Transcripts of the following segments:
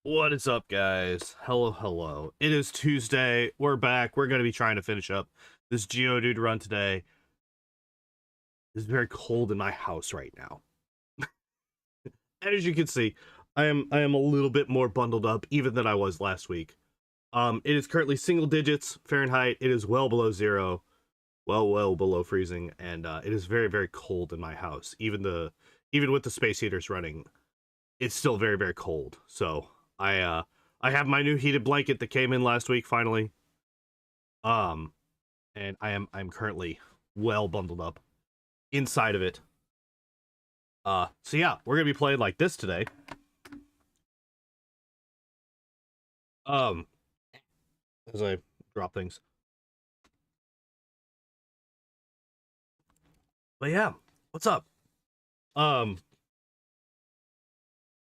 What is up, guys? Hello. It is Tuesday. We're back. We're going to be trying to finish up this Geodude run today. It's very cold in my house right now. As you can see, I am a little bit more bundled up even than I was last week. It is currently single digits Fahrenheit. It is well below zero, well below freezing, and it is very cold in my house. Even with the space heaters running, it's still very cold. So I have my new heated blanket that came in last week finally. And I'm currently well bundled up inside of it. So yeah, we're gonna be playing like this today. As I drop things. But yeah, what's up?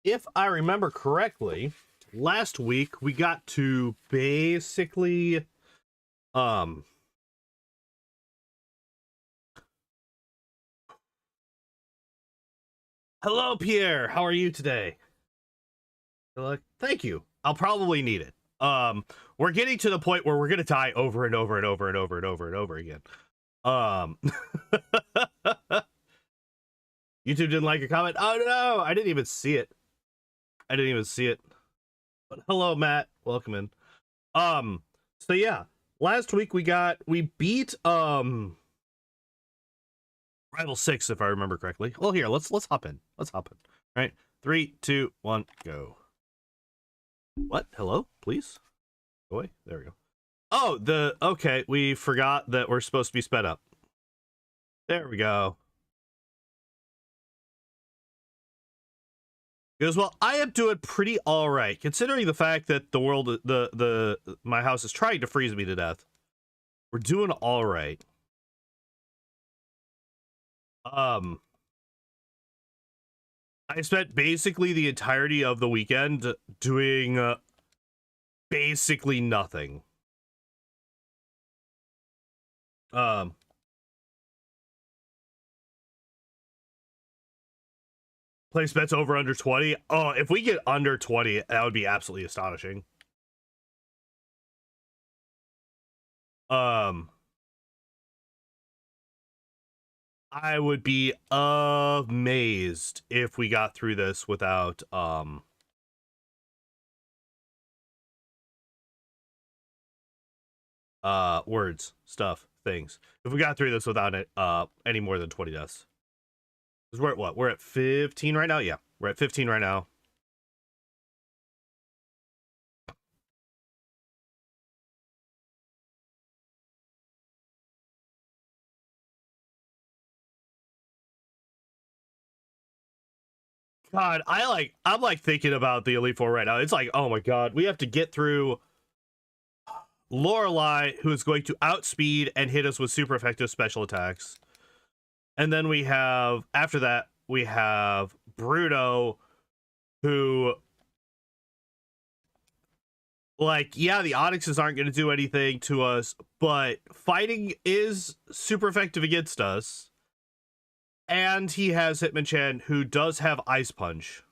If I remember correctly, last week we got to basically hello Pierre, how are you today? Thank you. I'll probably need it. We're getting to the point where we're gonna die over and over again. YouTube didn't like a comment. Oh no, I didn't even see it. But hello, Matt. Welcome in. So yeah, last week we beat Rival 6, if I remember correctly. Well, here, let's hop in. All right, 3, 2, 1, go. What? Hello, please. Go away. There we go. Oh, okay. We forgot that we're supposed to be sped up. There we go. Because, well, I am doing pretty all right, considering the fact that the world, my house is trying to freeze me to death. We're doing all right. I spent basically the entirety of the weekend doing basically nothing. Um, place bets over under 20. Oh, if we get under 20, that would be absolutely astonishing. I would be amazed if we got through this without words, stuff, things. If we got through this without it any more than 20 deaths. Because we're at what? We're at 15 right now? Yeah, we're at 15 right now. God, I'm like thinking about the Elite Four right now. It's like, oh my god, we have to get through Lorelei, who is going to outspeed and hit us with super effective special attacks. And then we have, after that, we have Bruno, who, like, yeah, the Onyxes aren't going to do anything to us, but fighting is super effective against us. And he has Hitmonchan, who does have Ice Punch.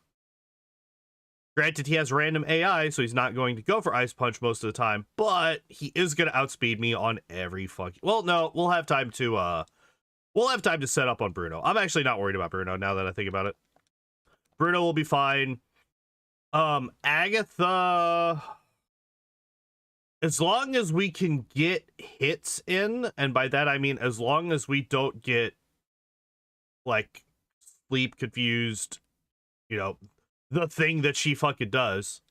Granted, he has random AI, so he's not going to go for Ice Punch most of the time, but he is going to outspeed me on every fucking... Well, no, we'll have time to set up on Bruno. I'm actually not worried about Bruno now that I think about it. Bruno will be fine. Agatha... As long as we can get hits in, and by that I mean as long as we don't get, like, sleep confused, you know, the thing that she fucking does.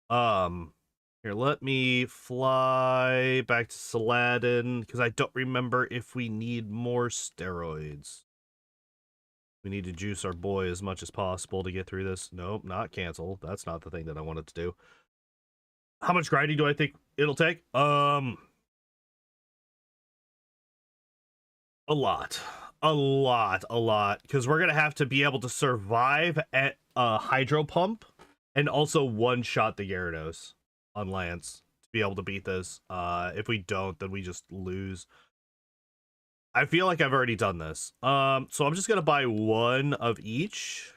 Here, let me fly back to Saladin, because I don't remember if we need more steroids. We need to juice our boy as much as possible to get through this. Nope, not cancel. That's not the thing that I wanted to do. How much grinding do I think it'll take? A lot. A lot. Because we're going to have to be able to survive at a Hydro Pump and also one-shot the Gyarados on Lance to be able to beat this. If we don't, then we just lose. I feel like I've already done this. So I'm just going to buy one of each.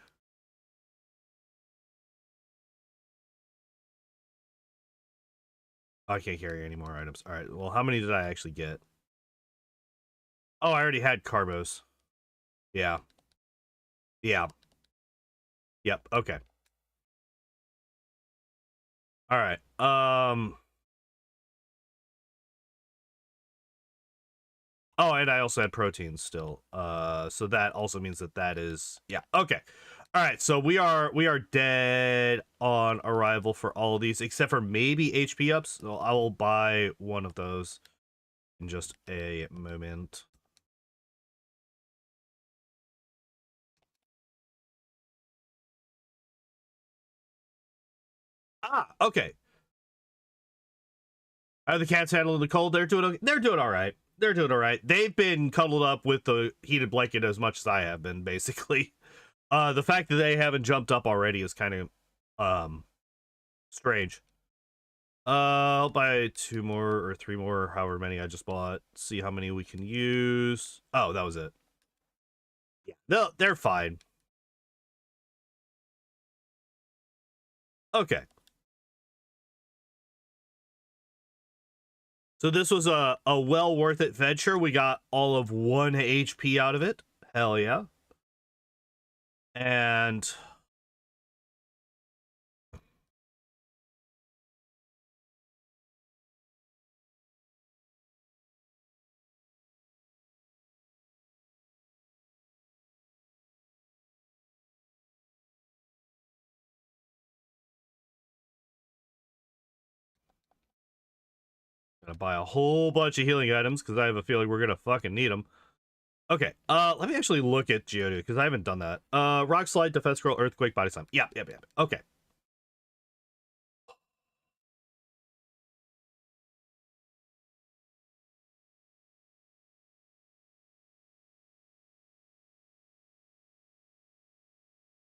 I can't carry any more items. All right, well, how many did I actually get? Oh, I already had Carbos. Yeah. Yeah. Yep, okay. All right. Oh, and I also had proteins still. So that also means that is, yeah, okay. All right, so we are dead on arrival for all of these, except for maybe HP ups. So I will buy one of those in just a moment. Ah, okay. Are the cats handling the cold? They're doing okay. They're doing all right. They're doing all right. They've been cuddled up with the heated blanket as much as I have been, basically. The fact that they haven't jumped up already is kind of strange. I'll buy 2 more or 3 more, however many I just bought. See how many we can use. Oh, that was it. Yeah, no, they're fine. Okay. So this was a well worth it venture. We got all of 1 HP out of it. Hell yeah. And Gonna buy a whole bunch of healing items because I have a feeling we're gonna fucking need them. Okay, let me actually look at Geodude because I haven't done that. Rock Slide, Defense Scroll, Earthquake, Body Slam. Yep. Okay.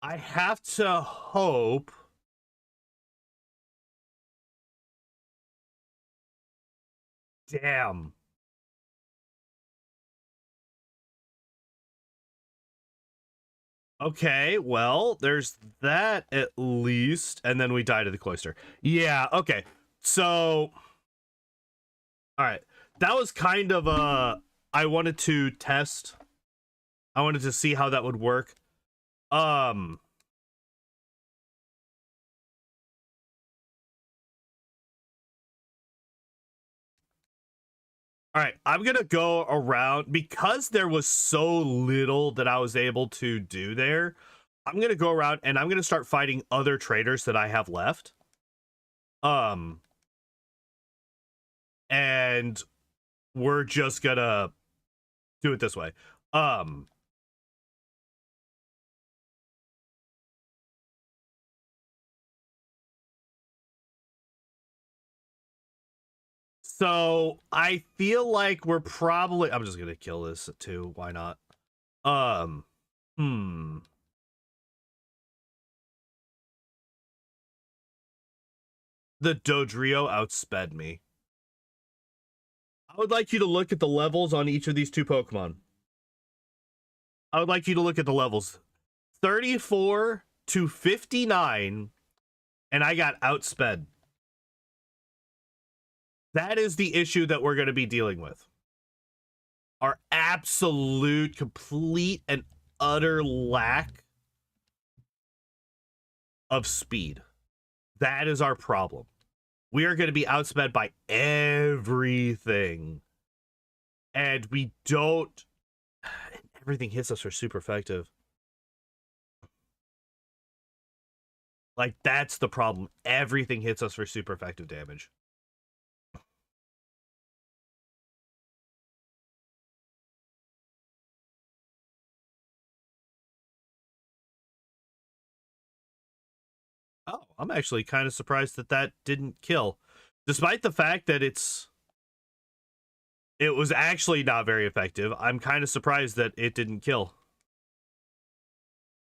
I have to hope. Damn. Okay, well, there's that at least. And then we die to the cloister. Yeah, okay. So, all right. That was kind of I wanted to test. I wanted to see how that would work. All right, I'm gonna go around because there was so little that I was able to do there. I'm gonna go around and I'm gonna start fighting other traders that I have left. And we're just gonna do it this way. So I feel like we're probably I'm just gonna kill this too. Why not? Hmm. The Dodrio outsped me. I would like you to look at the levels on each of these two Pokemon. I would like you to look at the levels. 34 to 59, and I got outsped. That is the issue that we're going to be dealing with. Our absolute, complete, and utter lack of speed. That is our problem. We are going to be outsped by everything. And we don't... Everything hits us for super effective. Like, that's the problem. Everything hits us for super effective damage. Oh, I'm actually kind of surprised that that didn't kill. Despite the fact that it was actually not very effective, I'm kind of surprised that it didn't kill.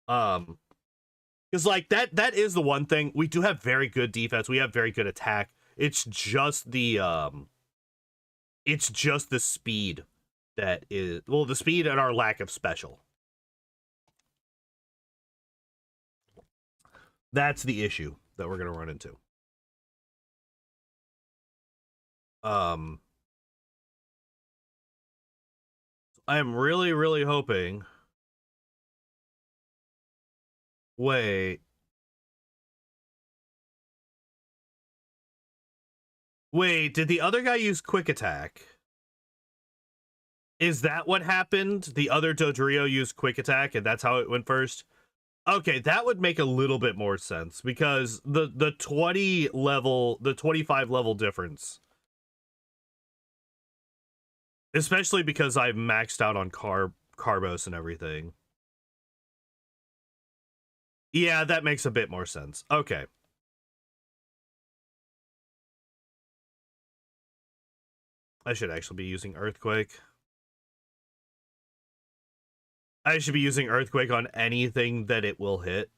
Because like that is the one thing. We do have very good defense. We have very good attack. It's just the speed that is, well, the speed and our lack of special. That's the issue that we're gonna run into. I am really, really hoping. Wait. Wait, did the other guy use quick attack? Is that what happened? The other Dodrio used quick attack and that's how it went first? Okay, that would make a little bit more sense because the 20 level, the 25 level difference. Especially because I've maxed out on Carbos and everything. Yeah, that makes a bit more sense. Okay. I should actually be using Earthquake. I should be using Earthquake on anything that it will hit.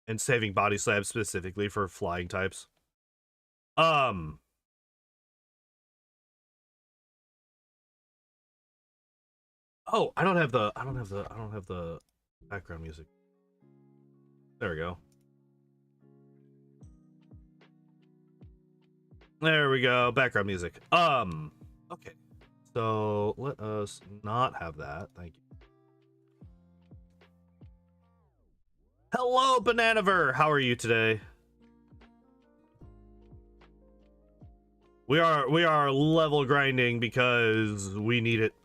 And saving Body Slam specifically for flying types. Oh, I don't have the background music. There we go. There we go. Background music. Okay. So let us not have that. Thank you. Hello, Bananaver. How are you today? We are level grinding because we need it.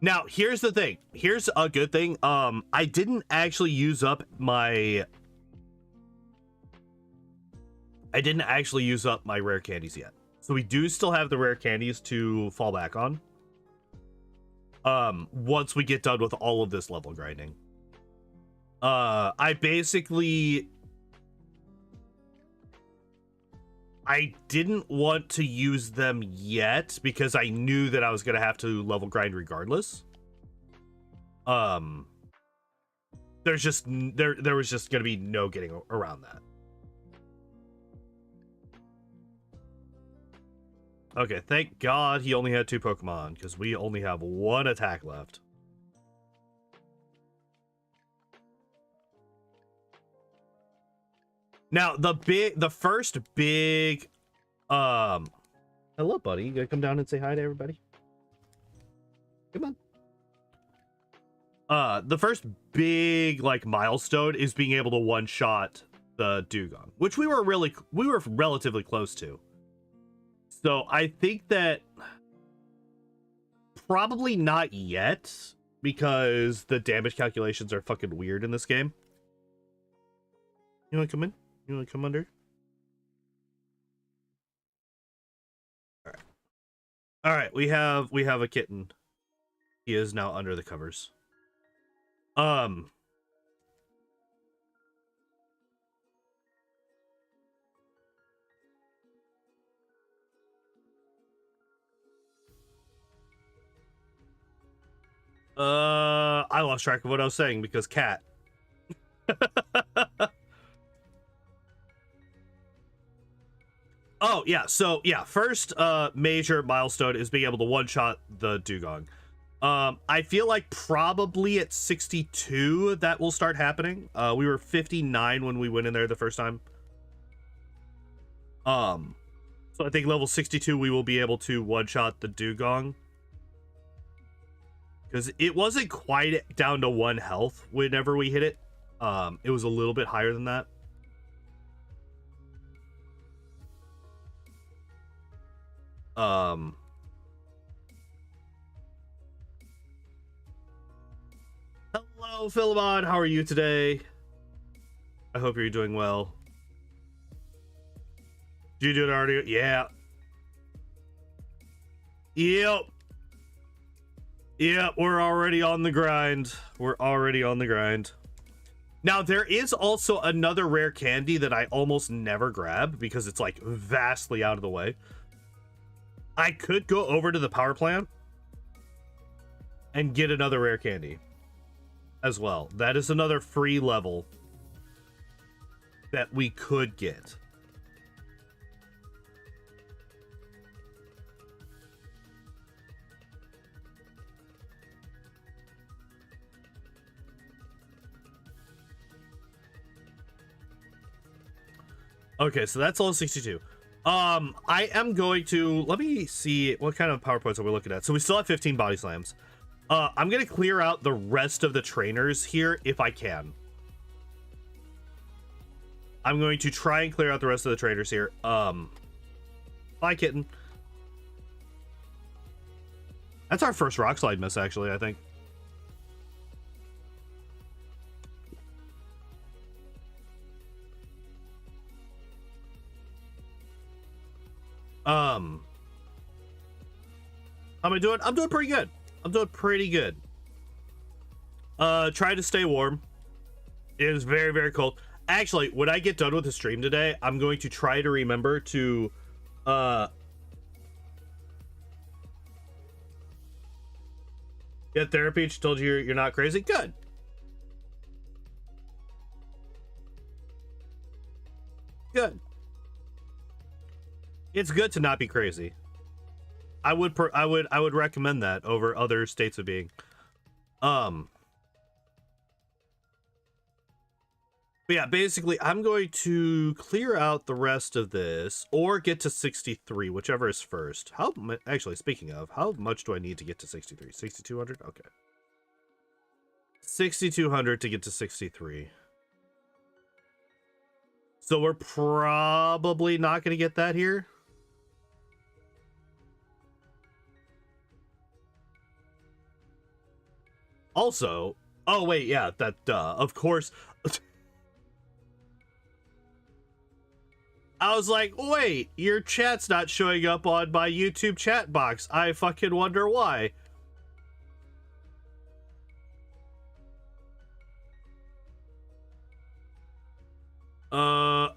Now, here's the thing. Here's a good thing. I didn't actually use up my rare candies yet. So we do still have the rare candies to fall back on. Once we get done with all of this level grinding. I didn't want to use them yet because I knew that I was going to have to level grind regardless. There was just going to be no getting around that. Okay, thank God he only had 2 Pokemon because we only have 1 attack left. Now, the first big, hello, buddy. You gonna come down and say hi to everybody? Come on. The first big, like, milestone is being able to one-shot the Dugong, which we were relatively close to. So I think that probably not yet because the damage calculations are fucking weird in this game. You wanna come in? You want to come under? All right. We have a kitten. He is now under the covers. I lost track of what I was saying because cat. Oh, yeah. So, yeah, first major milestone is being able to one-shot the Dugong. I feel like probably at 62 that will start happening. We were 59 when we went in there the first time. So I think level 62 we will be able to one-shot the Dugong. Because it wasn't quite down to 1 health whenever we hit it. It was a little bit higher than that. Hello, Philemon. How are you today? I hope you're doing well. Did you do it already? Yeah. Yep. Yep, we're already on the grind. We're already on the grind. Now, there is also another rare candy that I almost never grab because it's, like, vastly out of the way. I could go over to the power plant and get another rare candy as well. That is another free level that we could get. Okay, so that's all 62. I am going to, let me see what kind of PowerPoints are we looking at. So we still have 15 body slams. I'm going to clear out the rest of the trainers here if I can. I'm going to try and clear out the rest of the trainers here. Bye, kitten. That's our first rock slide miss, actually, I think. How am I doing? I'm doing pretty good. I'm doing pretty good. Try to stay warm. It is very, very cold. Actually, when I get done with the stream today, I'm going to try to remember to, get therapy. She told you you're not crazy. Good. Good. It's good to not be crazy. I would recommend that over other states of being. But yeah, basically, I'm going to clear out the rest of this or get to 63, whichever is first. Actually, speaking of, how much do I need to get to 63? 6,200? Okay. 6,200 to get to 63. So we're probably not going to get that here. Also, oh wait, yeah, that of course. I was like, wait, your chat's not showing up on my YouTube chat box. I fucking wonder why.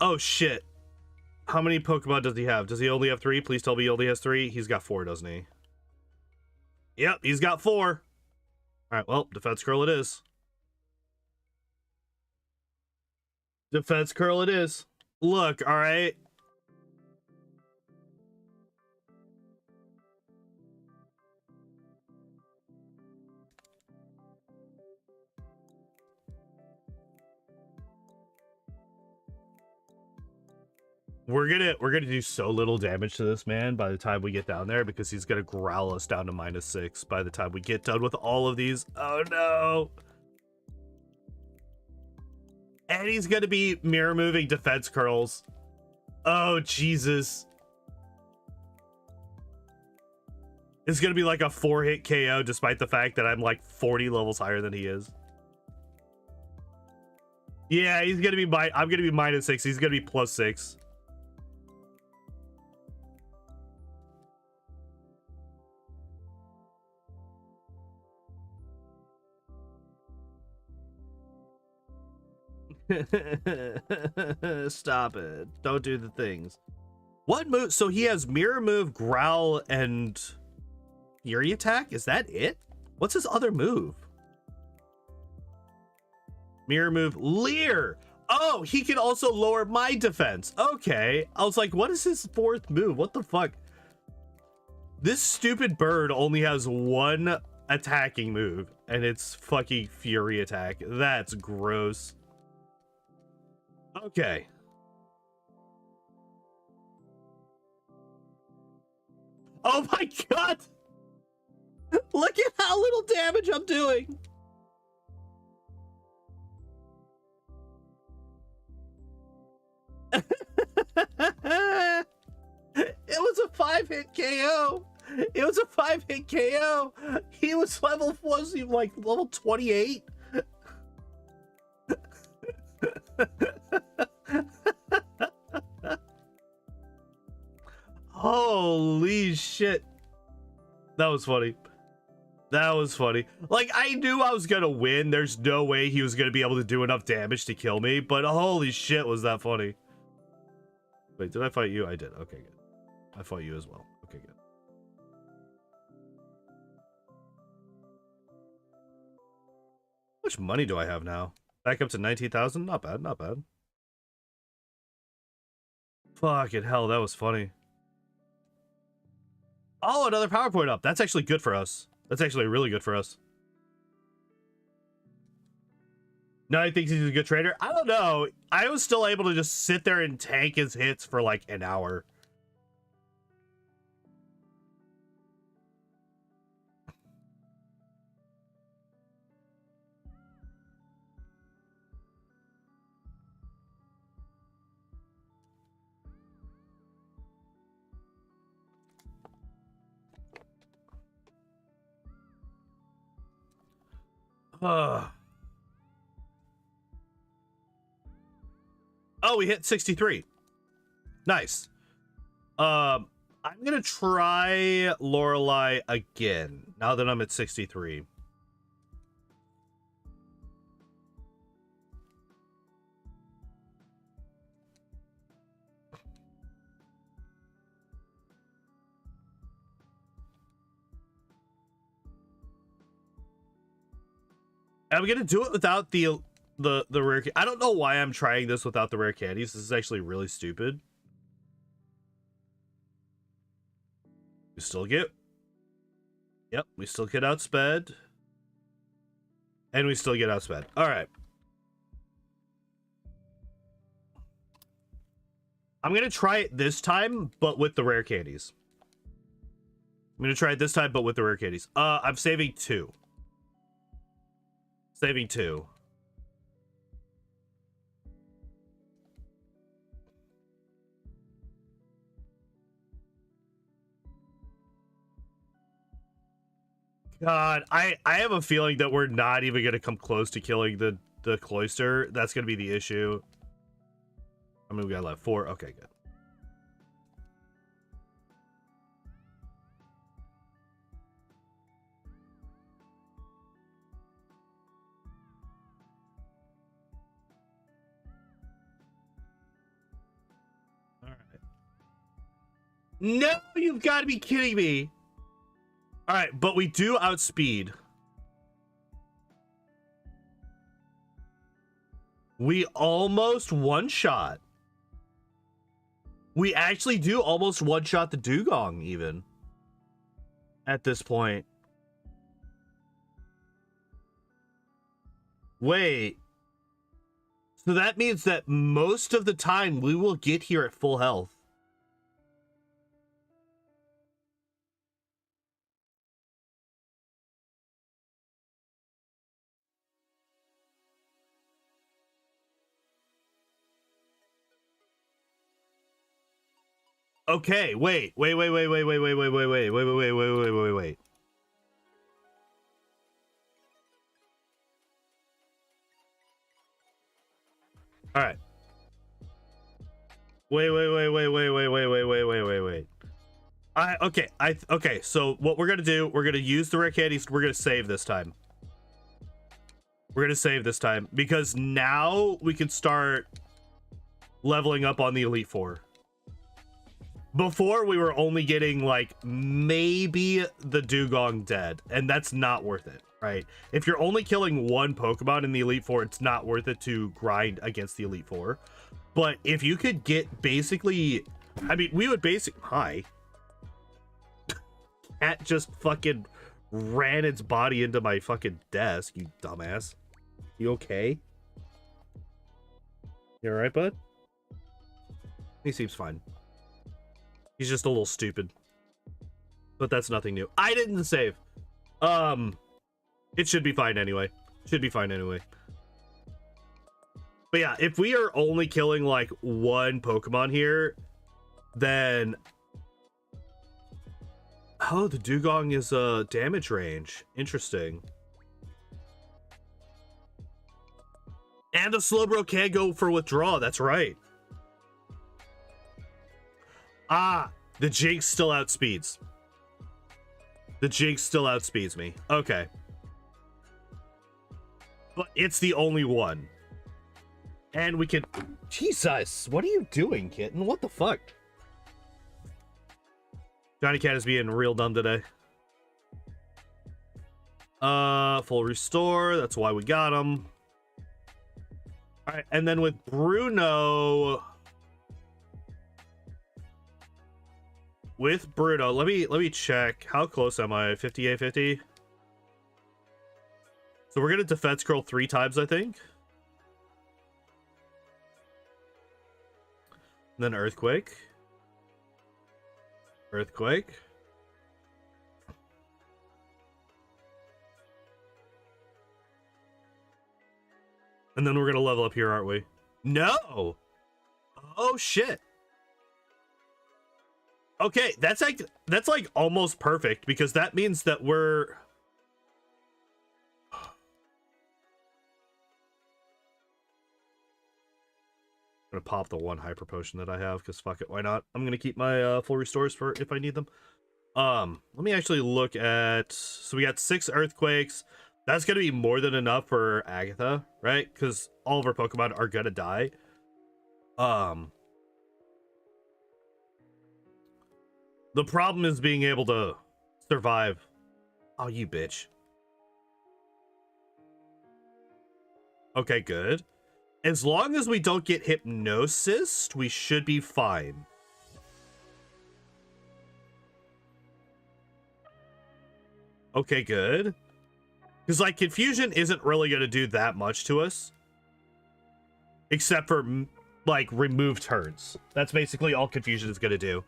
Oh shit. How many Pokemon does he have? Does he only have 3? Please tell me he only has 3. He's got 4, doesn't he? Yep, he's got 4. All right, well, defense curl it is. Defense curl it is. Look, all right. We're gonna do so little damage to this man by the time we get down there, because he's gonna growl us down to -6 by the time we get done with all of these. Oh no. And he's gonna be mirror moving defense curls. Oh Jesus. It's gonna be like a 4-hit KO, despite the fact that I'm like 40 levels higher than he is. Yeah, he's gonna be I'm gonna be -6. He's gonna be +6. Stop it. Don't do the things. What move? So he has mirror move, growl, and fury attack? Is that it? What's his other move? Mirror move, leer. Oh, he can also lower my defense. Okay. I was like, what is his 4th move? What the fuck? This stupid bird only has 1 attacking move, and it's fucking fury attack. That's gross. Okay. Oh my god! Look at how little damage I'm doing! It was a 5-hit KO! It was a 5-hit KO! He was was he like level 28? Holy shit. That was funny. That was funny. Like, I knew I was gonna win. There's no way he was gonna be able to do enough damage to kill me, but holy shit was that funny. Wait, did I fight you? I did. Okay, good. I fought you as well. Okay, good. How much money do I have now? Back up to 19,000? Not bad, not bad. Fucking hell, that was funny. Oh, another PowerPoint up. That's actually good for us. That's actually really good for us. No, he thinks he's a good trader. I don't know. I was still able to just sit there and tank his hits for like an hour. Oh, we hit 63. Nice. I'm gonna try Lorelei again now that I'm at 63. I'm gonna do it without the rare. I don't know why I'm trying this without the rare candies. This is actually really stupid. We still get. Yep, we still get outsped. And we still get outsped. All right. I'm gonna try it this time, but with the rare candies. I'm gonna try it this time, but with the rare candies. I'm saving 2. Saving 2. God, I have a feeling that we're not even gonna come close to killing the cloister. That's gonna be the issue. I mean, we got left 4. Okay, good. All right. No, you've got to be kidding me. All right, but we do outspeed. We almost one-shot. We actually do almost one-shot the Dugong, even. At this point. Wait. So that means that most of the time we will get here at full health. Okay, wait. All right. Wait. Okay, so what we're gonna do, we're gonna use the rare candies, we're gonna save this time. We're gonna save this time because now we can start leveling up on the Elite Four. Before we were only getting like maybe the Dugong dead, and that's not worth it, right? If you're only killing one Pokemon in the Elite Four, it's not worth it to grind against the Elite Four. But if you could get basically, I mean, we would hi. Cat just fucking ran its body into my fucking desk, you dumbass. You okay? You alright, bud? He seems fine. He's just a little stupid. But that's nothing new. I didn't save. It should be fine anyway. Should be fine anyway. But yeah, if we are only killing like one Pokemon here, then... Oh, the Dugong is a damage range. Interesting. And the Slowbro can go for withdrawal. That's right. Ah, the Jinx still outspeeds. The Jinx still outspeeds me. Okay. But it's the only one. And we can... Jesus, what are you doing, kitten? What the fuck? Johnny Cat is being real dumb today. Full restore. That's why we got him. All right, and then with Bruno... With Bruno, let me check. How close am I? 50. So we're gonna defense curl 3 times, I think. And then Earthquake. Earthquake. And then we're gonna level up here, aren't we? No! Oh shit. Okay, that's like almost perfect because that means that we're... I'm gonna pop the 1 hyper potion that I have because fuck it, why not? I'm gonna keep my full restores for if I need them. Let me actually look at... So we got 6 earthquakes. That's gonna be more than enough for Agatha, right? Because all of our Pokemon are gonna die. The problem is being able to survive. Oh, you bitch. Okay, good. As long as we don't get hypnosis, we should be fine. Okay, good. Because, like, confusion isn't really going to do that much to us. Except for, like, remove turns. That's basically all confusion is going to do.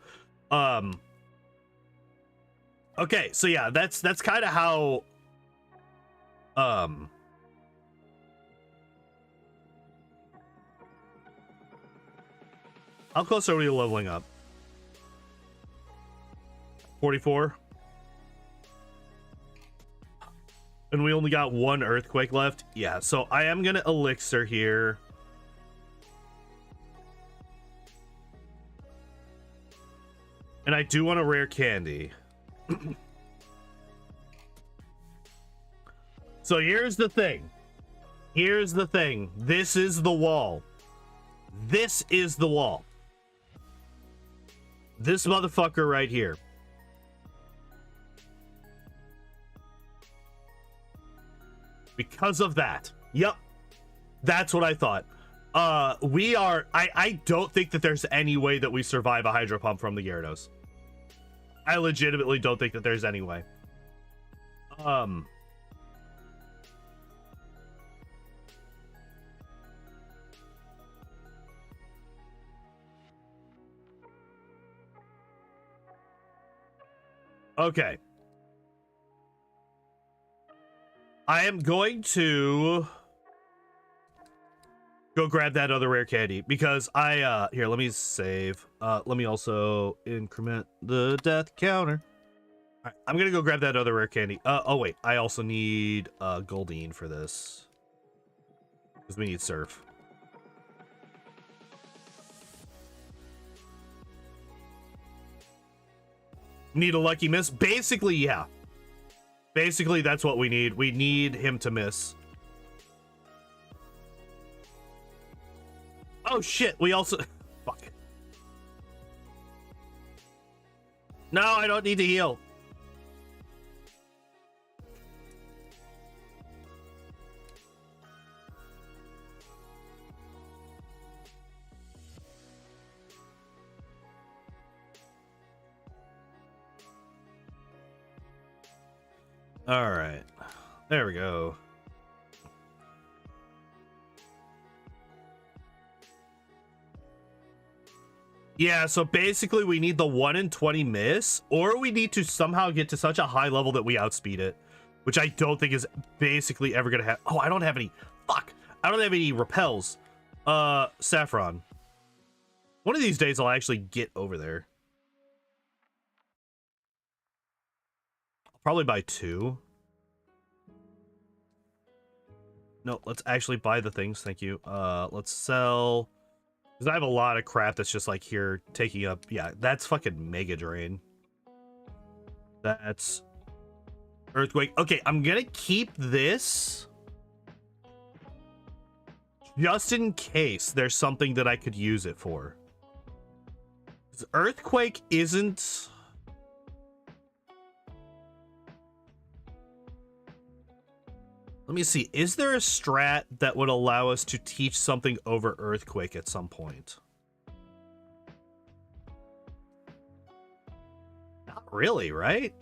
Okay, so yeah, that's kind of how... How close are we to leveling up? 44? And we only got one Earthquake left. Yeah, so I am gonna Elixir here. And I do want a rare candy. So here's the thing. Here's the thing. This is the wall. This is the wall. This motherfucker right here. Because of that. Yep. That's what I thought. I don't think that there's any way that we survive a Hydro Pump from the Gyarados. I legitimately don't think that there's any way. Okay. I am going to go grab that other rare candy because here, let me save. Let me also increment the death counter. All right, I'm gonna go grab that other rare candy. Oh wait, I also need Goldeen for this because we need Surf. Need a lucky miss? Basically, yeah. Basically, that's what we need. We need him to miss. Oh shit, we also... Fuck. No, I don't need to heal. All right, there we go. Yeah, so basically we need the 1 in 20 miss, or we need to somehow get to such a high level that we outspeed it, which I don't think is basically ever gonna happen. Oh, I don't have any. Fuck, I don't have any repels. Saffron. One of these days I'll actually get over there. Probably buy 2. No, let's actually buy the things. Thank you. Let's sell, because I have a lot of crap that's just like here taking up. Yeah, that's fucking Mega Drain. That's Earthquake. Okay, I'm gonna keep this just in case there's something that I could use it for. Earthquake isn't... Let me see. Is there a strat that would allow us to teach something over Earthquake at some point? Not really, right?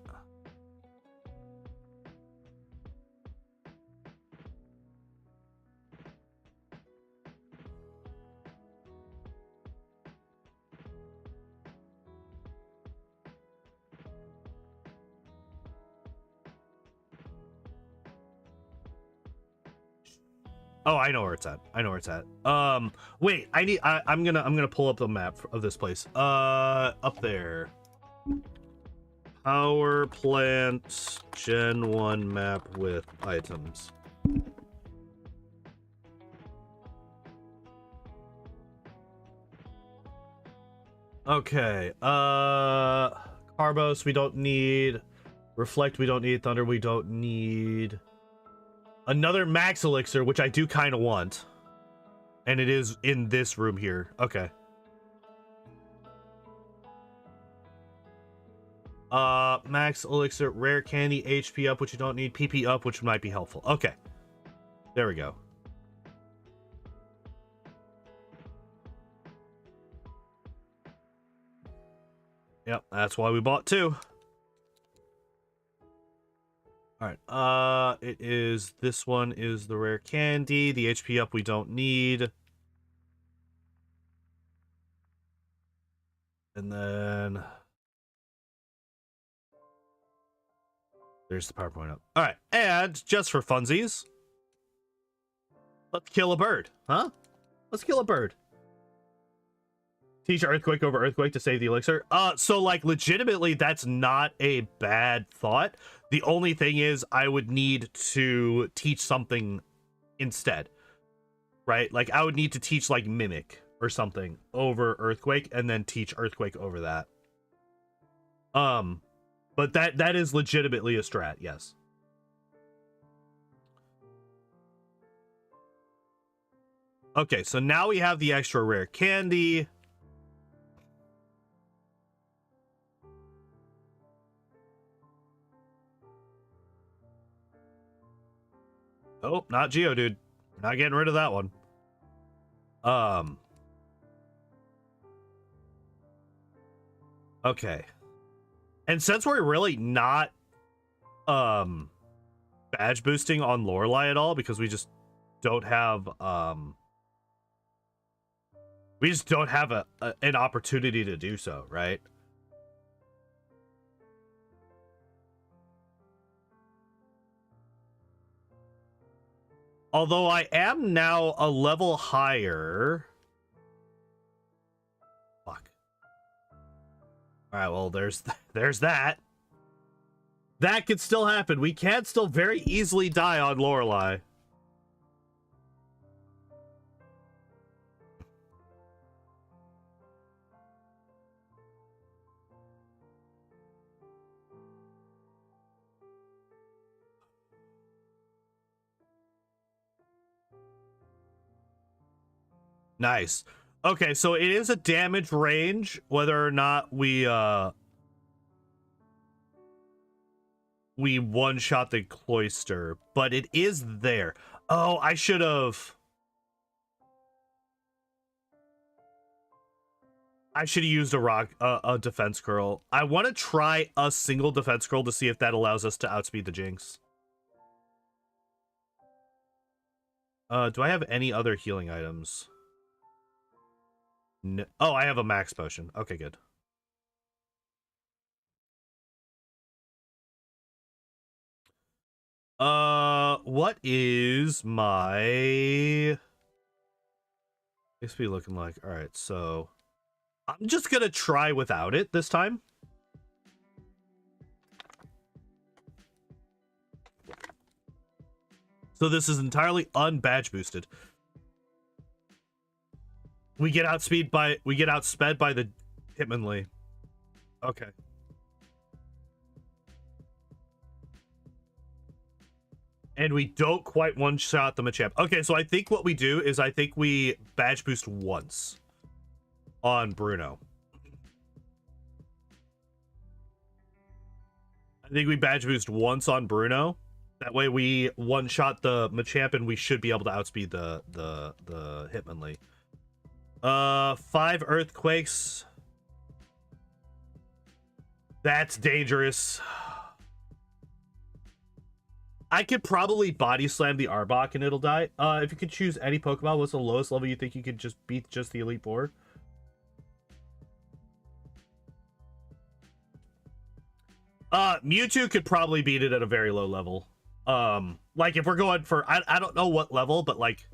Oh, I know where it's at. I know where it's at. Wait, I'm gonna pull up the map of this place. Up there. Power plant Gen 1 map with items. Okay. Carbos we don't need. Reflect we don't need. Thunder we don't need. Another max elixir, which I do kind of want. And it is in this room here. Okay. Max elixir, rare candy, HP up, which you don't need, PP up, which might be helpful. Okay. There we go. Yep, that's why we bought 2. All right, it is, this one is the rare candy, the HP up we don't need. And then there's the PowerPoint up. All right, and just for funsies, let's kill a bird, huh? Let's kill a bird. Teach Earthquake over Earthquake to save the elixir. So like legitimately, that's not a bad thought. The only thing is I would need to teach something instead, right? Like I would need to teach like Mimic or something over Earthquake and then teach Earthquake over that. But that is legitimately a strat, yes. Okay, so now we have the extra rare candy. Oh, not Geodude. We're not getting rid of that one. Okay. And since we're really not badge boosting on Lorelei at all, because we just don't have an opportunity to do so, right? Although I am now a level higher. Fuck. All right, well, there's that. That could still happen. We can still very easily die on Lorelei. Nice. Okay, so it is a damage range, whether or not we one-shot the Cloyster, but it is there. Oh, I should have used a defense curl. I want to try a single defense curl to see if that allows us to outspeed the Jinx. Do I have any other healing items? No. Oh, I have a max potion. Okay, good. What is my XP looking like? All right, so I'm just gonna try without it this time. So this is entirely unbadge boosted. We get outsped by the Hitmonlee. Okay. And we don't quite one-shot the Machamp. Okay, so I think what we do is I think we badge boost once on Bruno. I think we badge boost once on Bruno. That way we one-shot the Machamp and we should be able to outspeed the Hitmonlee. 5 Earthquakes. That's dangerous. I could probably body slam the Arbok and it'll die. If you could choose any Pokemon, what's the lowest level you think you could just beat just the Elite Four? Mewtwo could probably beat it at a very low level. Like if we're going for, I don't know what level, but like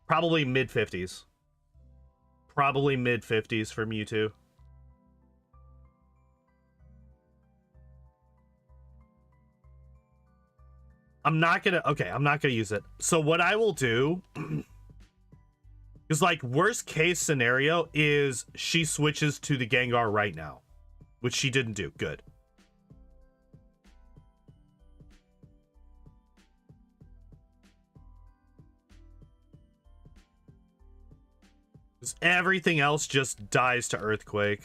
probably mid-50s. Probably mid-50s for Mewtwo. I'm not gonna use it. So what I will do is, like, worst case scenario is she switches to the Gengar right now, which she didn't do. Good. Everything else just dies to Earthquake.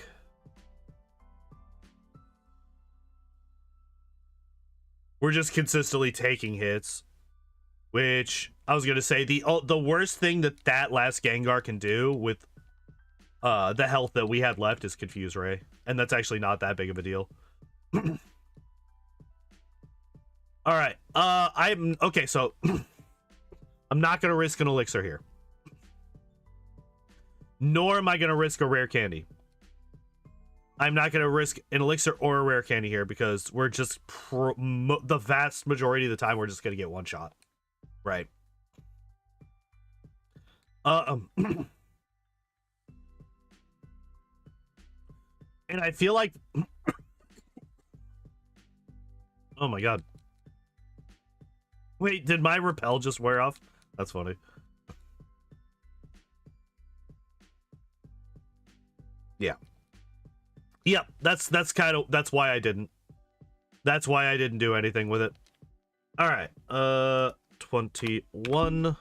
We're just consistently taking hits, which I was gonna say the worst thing that last Gengar can do with the health that we had left is Confuse Ray, and that's actually not that big of a deal. All right, I'm okay. So I'm not gonna risk an elixir here, nor am I gonna risk a rare candy. I'm not going to risk an elixir or a rare candy here because we're just the vast majority of the time we're just going to get one shot, right? And I feel like Oh my god. Wait, did my repel just wear off? That's funny. Yeah. Yep, that's why I didn't. That's why I didn't do anything with it. All right. 21.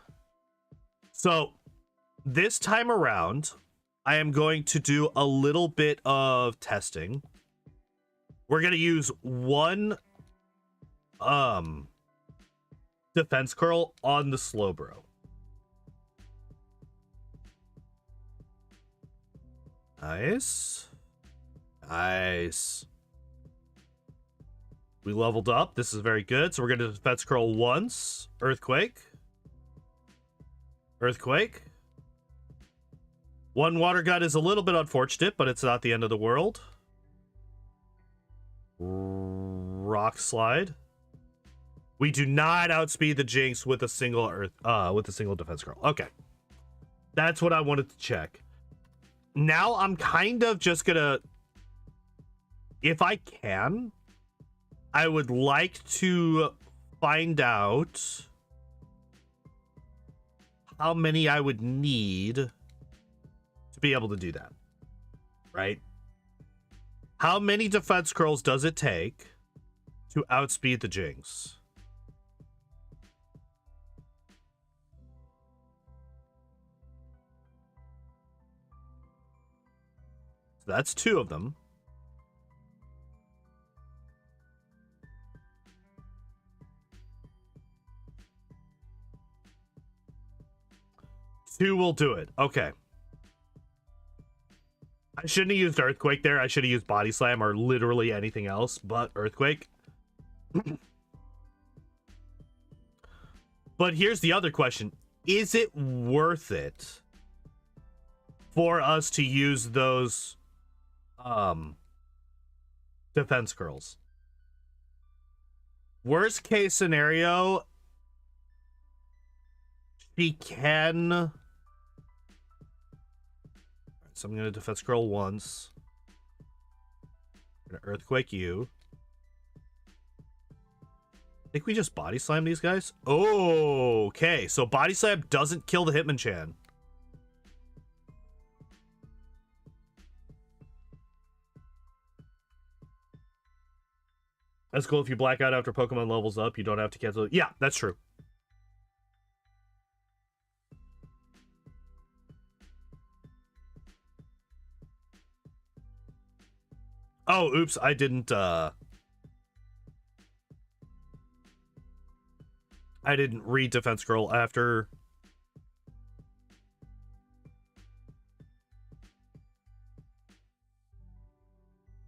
So, this time around, I am going to do a little bit of testing. We're going to use one defense curl on the Slowbro. Nice. Nice. We leveled up. This is very good. So we're going to defense curl once. Earthquake. Earthquake. One water gun is a little bit unfortunate, but it's not the end of the world. Rock slide. We do not outspeed the Jinx with a single defense curl. Okay. That's what I wanted to check. Now I'm kind of just gonna, if I can, I would like to find out how many I would need to be able to do that. Right? How many defense curls does it take to outspeed the Jinx? So that's 2 of them. Two will do it. Okay. I shouldn't have used Earthquake there. I should have used Body Slam or literally anything else but Earthquake. But here's the other question. Is it worth it for us to use those defense curls? Worst case scenario, she can... So I'm going to defense curl once. I'm going to Earthquake you. I think we just Body Slam these guys. Oh, okay. So Body Slam doesn't kill the Hitmonchan. That's cool. If you black out after Pokemon levels up, you don't have to cancel it. Yeah, that's true. Oh, oops. I didn't read Defense Scroll after.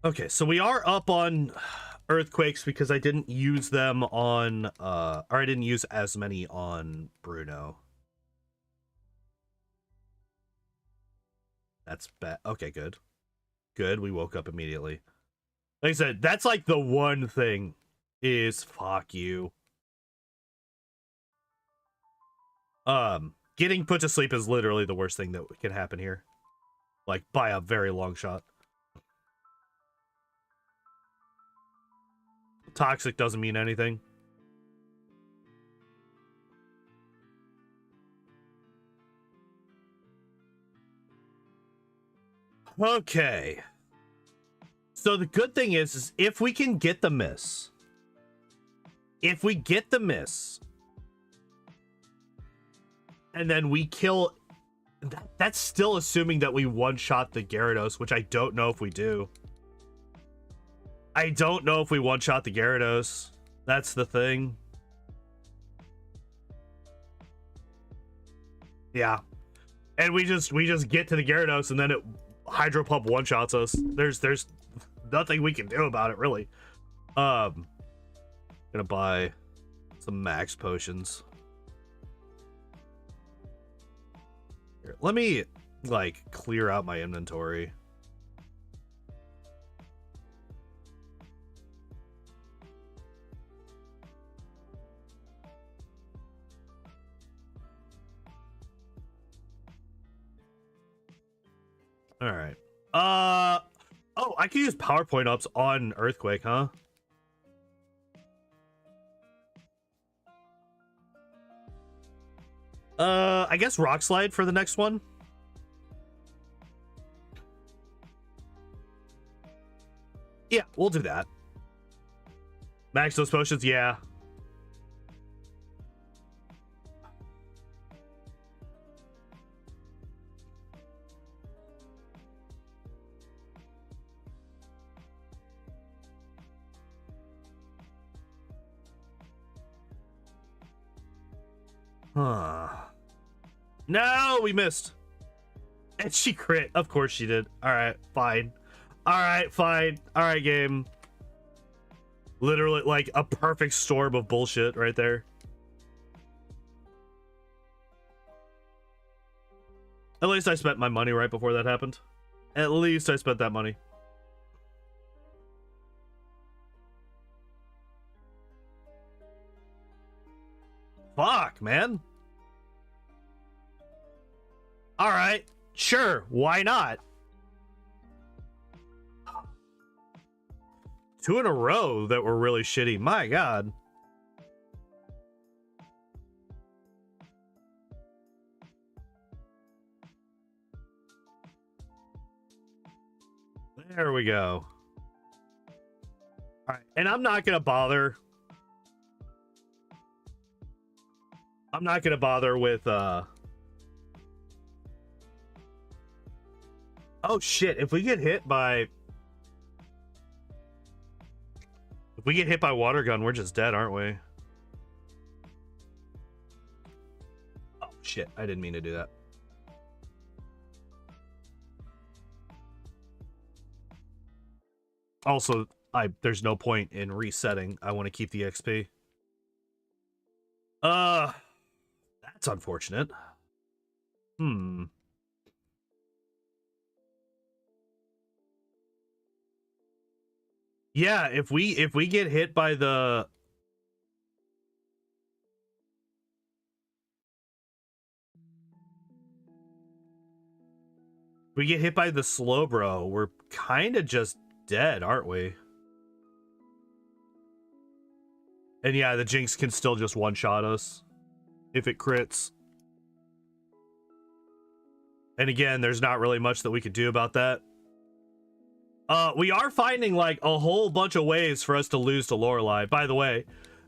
Okay, so we are up on Earthquakes because I didn't use them on or I didn't use as many on Bruno. That's bad. Okay, good. Good, we woke up immediately. Like I said, that's like the one thing is fuck you. Getting put to sleep is literally the worst thing that can happen here. Like, by a very long shot. Toxic doesn't mean anything. Okay. So the good thing is if we can get the miss. If we get the miss. And then we kill... That's still assuming that we one-shot the Gyarados, which I don't know if we do. I don't know if we one-shot the Gyarados. That's the thing. Yeah. And we just get to the Gyarados and then it Hydro Pump one-shots us. There's nothing we can do about it, really. Gonna buy some max potions. Here, let me, like, clear out my inventory. All right. Oh, I can use PowerPoint ups on Earthquake, huh? I guess Rock Slide for the next one. Yeah, we'll do that. Max those potions, yeah. Huh. No, we missed. And she crit. Of course she did. Alright, fine. Alright, fine. Alright, game. Literally, like, a perfect storm of bullshit right there. At least I spent my money right before that happened. At least I spent that money. Fuck, man. Alright, sure, why not? 2 in a row that were really shitty. My god. There we go. All right, and I'm not gonna bother. I'm not gonna bother with oh shit, if we get hit by water gun, we're just dead, aren't we? Oh shit, I didn't mean to do that. Also, there's no point in resetting. I want to keep the XP. That's unfortunate. Yeah, if we get hit by the Slowbro, we're kind of just dead, aren't we? And yeah, the Jinx can still just one-shot us if it crits. And again, there's not really much that we could do about that. We are finding like a whole bunch of ways for us to lose to Lorelei. By the way,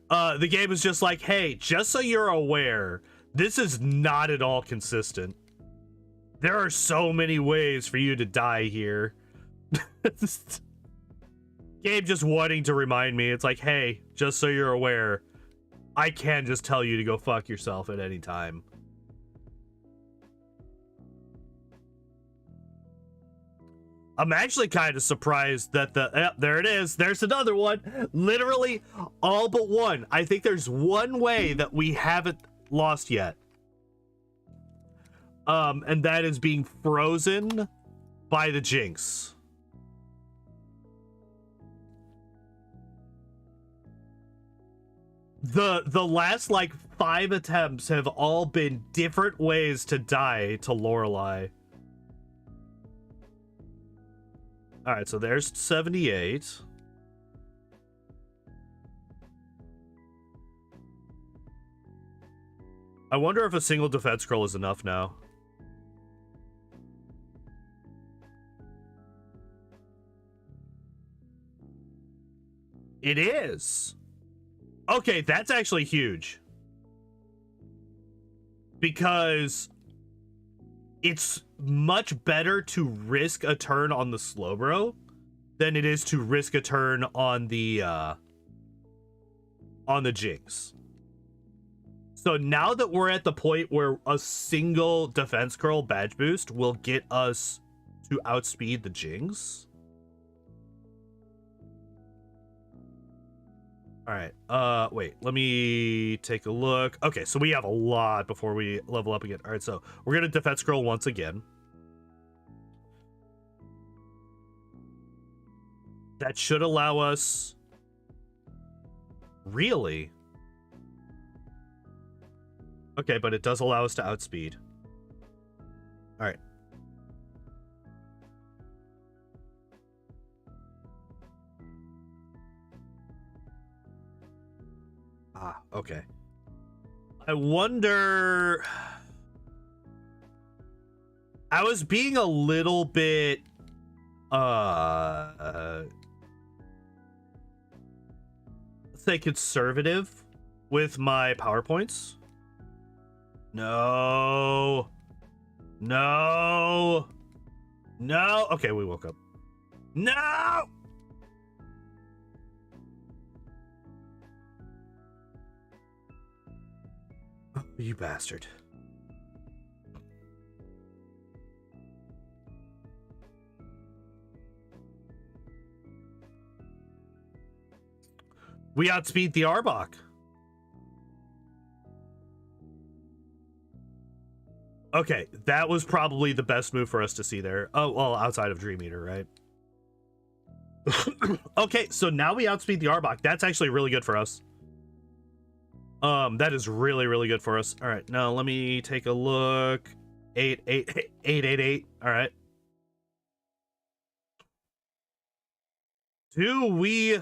the game is just like, hey, just so you're aware, this is not at all consistent. There are so many ways for you to die here. Game just wanting to remind me, it's like, hey, just so you're aware, I can just tell you to go fuck yourself at any time. I'm actually kind of surprised that there it is. There's another one. Literally all but one. I think there's one way that we haven't lost yet. And that is being frozen by the Jinx. The last like 5 attempts have all been different ways to die to Lorelei. All right, so there's 78. I wonder if a single defense scroll is enough now. It is. Okay, that's actually huge. Because it's much better to risk a turn on the Slowbro than it is to risk a turn on the Jinx. So now that we're at the point where a single defense curl badge boost will get us to outspeed the Jinx. All right, wait, let me take a look. Okay, so we have a lot before we level up again. All right, so we're gonna defense scroll once again. That should allow us... Really? Okay, but it does allow us to outspeed. All right. Ah, okay. I wonder... I was being a little bit... let's say conservative with my PowerPoints. No. No. No. Okay, we woke up. No! Oh, you bastard. We outspeed the Arbok. Okay, that was probably the best move for us to see there. Oh, well, outside of Dream Eater, right? Okay, so now we outspeed the Arbok. That's actually really good for us. That is really, really good for us. All right, now let me take a look. 888. All right. Do we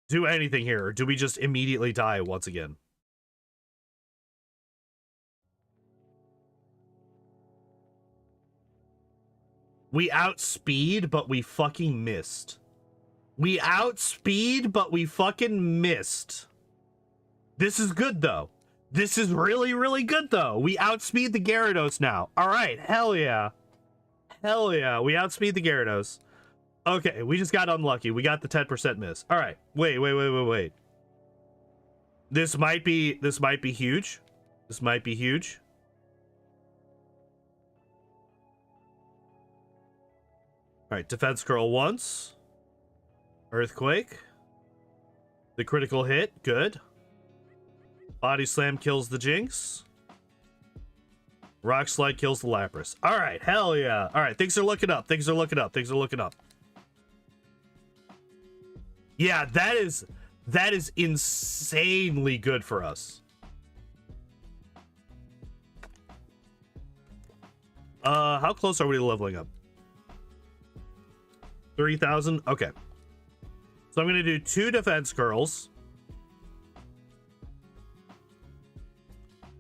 do anything here, or do we just immediately die once again? We outspeed, but we fucking missed. We outspeed, but we fucking missed. This is good, though. This is really, really good, though. We outspeed the Gyarados now. All right, hell yeah. Hell yeah, we outspeed the Gyarados. Okay, we just got unlucky. We got the 10% miss. All right, wait. This might be huge. This might be huge. All right, defense curl once. Earthquake. The critical hit, good. Body slam kills the Jinx. Rock slide kills the Lapras. All right, hell yeah. All right, things are looking up. Things are looking up. Things are looking up. Yeah, that is insanely good for us. How close are we to leveling up? 3,000. Okay. So I'm going to do 2 defense curls.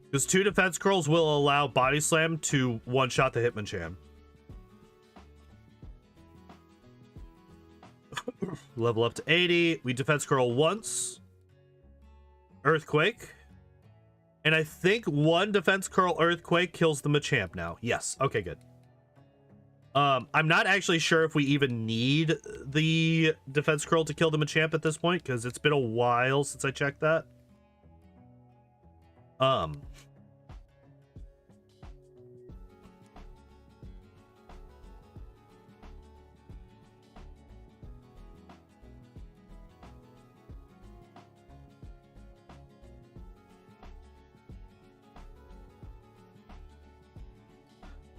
Because 2 defense curls will allow Body Slam to one-shot the Hitmonchan. Level up to 80. We defense curl once. Earthquake. And I think 1 defense curl Earthquake kills the Machamp now. Yes. Okay, good. I'm not actually sure if we even need the defense curl to kill the Machamp at this point, because it's been a while since I checked that.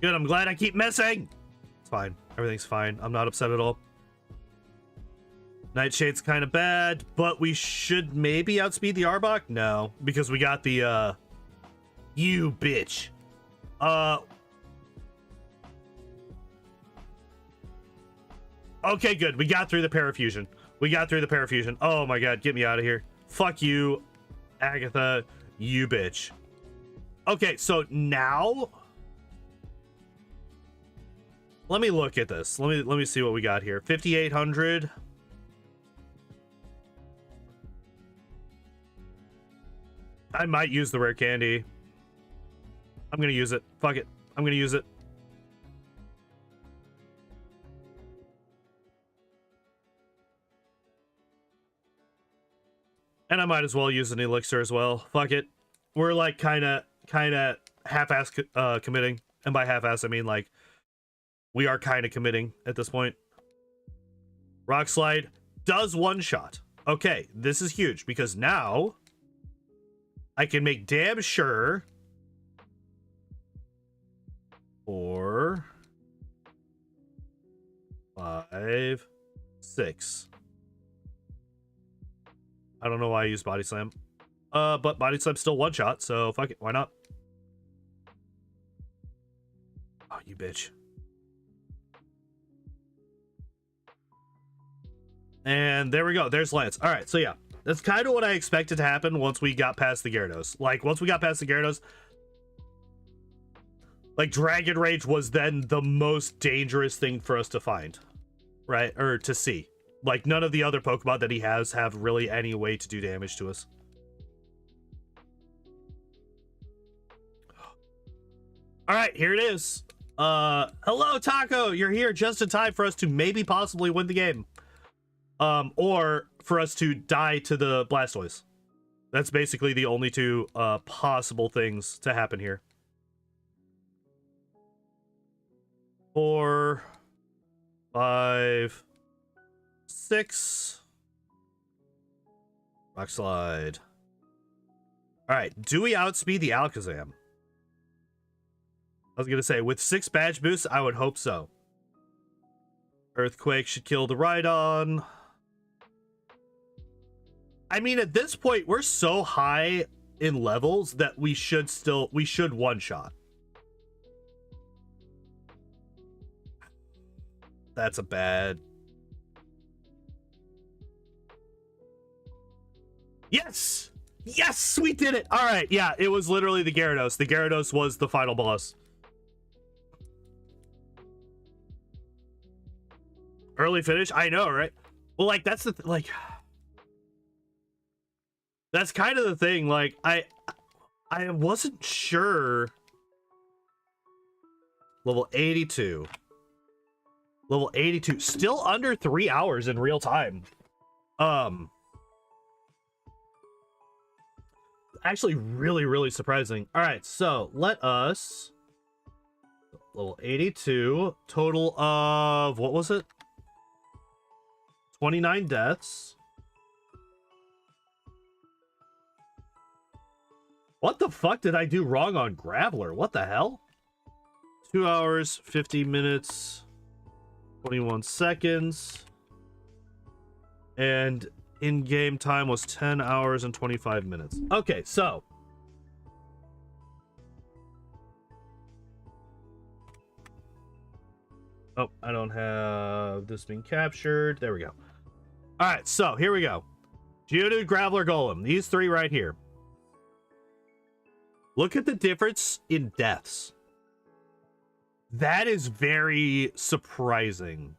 Good, I'm glad I keep missing. It's fine. Everything's fine. I'm not upset at all. Nightshade's kind of bad, but we should maybe outspeed the Arbok? No, because we got the, you bitch. Okay, good. We got through the Parafusion. We got through the Parafusion. Oh my god, get me out of here. Fuck you, Agatha, you bitch. Okay, so now... let me look at this. Let me see what we got here. 5,800. I might use the rare candy. I'm gonna use it. Fuck it. I'm gonna use it. And I might as well use an elixir as well. Fuck it. We're like kind of half-ass committing. And by half-ass, I mean like we are kind of committing at this point. Rock Slide does one-shot. Okay, this is huge because now I can make damn sure 4, 5, 6. I don't know why I use Body Slam. But Body Slam's still one-shot, so fuck it, why not? Oh, you bitch. And there we go. There's Lance. All right, so yeah. That's kind of what I expected to happen once we got past the Gyarados. Like, once we got past the Gyarados, like, Dragon Rage was then the most dangerous thing for us to find, right? Or to see. Like, none of the other Pokemon that he has have really any way to do damage to us. All right, here it is. Hello, Taco. You're here just in time for us to maybe possibly win the game. Or for us to die to the Blastoise. That's basically the only two possible things to happen here. 4, 5, 6. Rock Slide. All right, do we outspeed the Alakazam? I was gonna say, with 6 badge boosts, I would hope so. Earthquake should kill the Rhydon. I mean, at this point, we're so high in levels that we should one-shot. That's a bad. Yes! Yes, we did it! All right, yeah, it was literally the Gyarados. The Gyarados was the final boss. Early finish? I know, right? Well, like, that's the like... That's kind of the thing. Like, I wasn't sure. Level 82. Level 82. Still under 3 hours in real time. Actually, really, really surprising. All right, so let us... Level 82. Total of... What was it? 29 deaths. What the fuck did I do wrong on Graveler? What the hell? 2 hours, 50 minutes, 21 seconds. And in-game time was 10 hours and 25 minutes. Okay, so. Oh, I don't have this being captured. There we go. All right, so here we go. Geodude, Graveler, Golem. These three right here. Look at the difference in deaths. That is very surprising.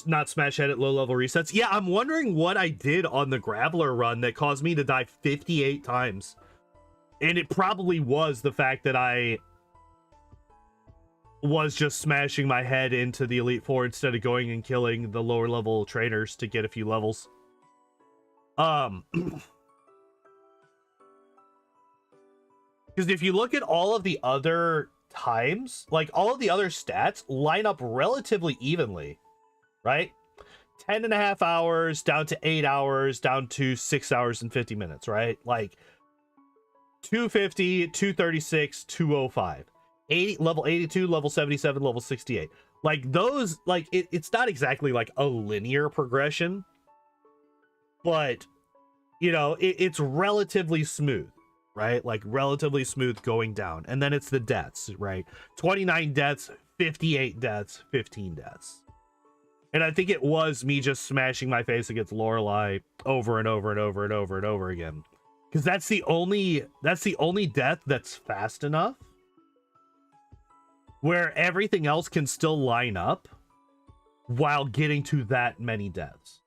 Not smash head at low level resets. Yeah, I'm wondering what I did on the Graveler run that caused me to die 58 times. And it probably was the fact that I was just smashing my head into the Elite Four instead of going and killing the lower level trainers to get a few levels. Because if you look at all of the other times, like all of the other stats line up relatively evenly, right? 10.5 hours down to 8 hours down to 6 hours and 50 minutes, right? Like 250, 236, 205. 80, level 82, level 77, level 68. Like those, like it's not exactly like a linear progression, but you know, it's relatively smooth, right? Like relatively smooth going down. And then it's the deaths, right? 29 deaths, 58 deaths, 15 deaths. And I think it was me just smashing my face against Lorelei over and over and over and over and over again. Because that's the only death that's fast enough where everything else can still line up while getting to that many deaths.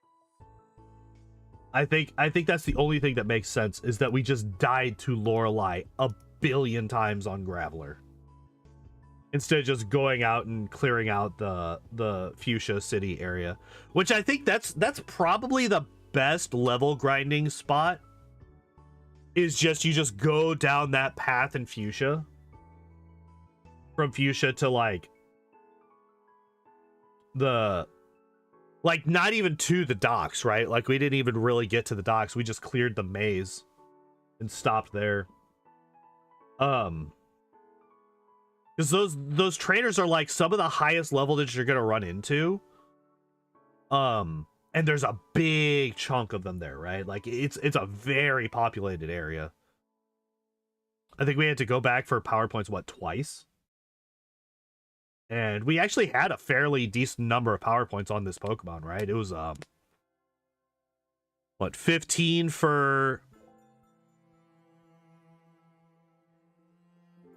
I think that's the only thing that makes sense, is that we just died to Lorelei a billion times on Graveler instead of just going out and clearing out the Fuchsia City area, which I think that's probably the best level grinding spot, is just you just go down that path in Fuchsia. From Fuchsia to like the, like not even to the docks, right? Like we didn't even really get to the docks. We just cleared the maze and stopped there. Because those trainers are like some of the highest level that you're gonna run into. And there's a big chunk of them there, right? Like it's a very populated area. I think we had to go back for PowerPoints, what, twice? And we actually had a fairly decent number of PowerPoints on this Pokemon, right? It was, what, 15 for...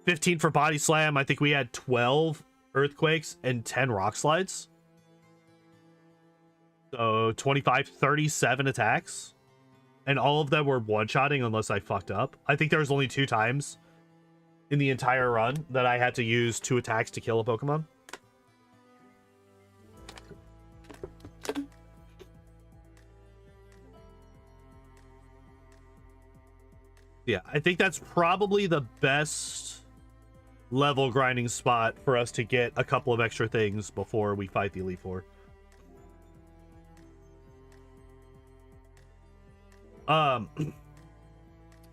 15 for Body Slam. I think we had 12 Earthquakes and 10 Rock Slides. So 25, 37 attacks. And all of them were one-shotting unless I fucked up. I think there was only 2 times in the entire run that I had to use 2 attacks to kill a Pokemon. Yeah, I think that's probably the best level grinding spot for us to get a couple of extra things before we fight the Elite Four.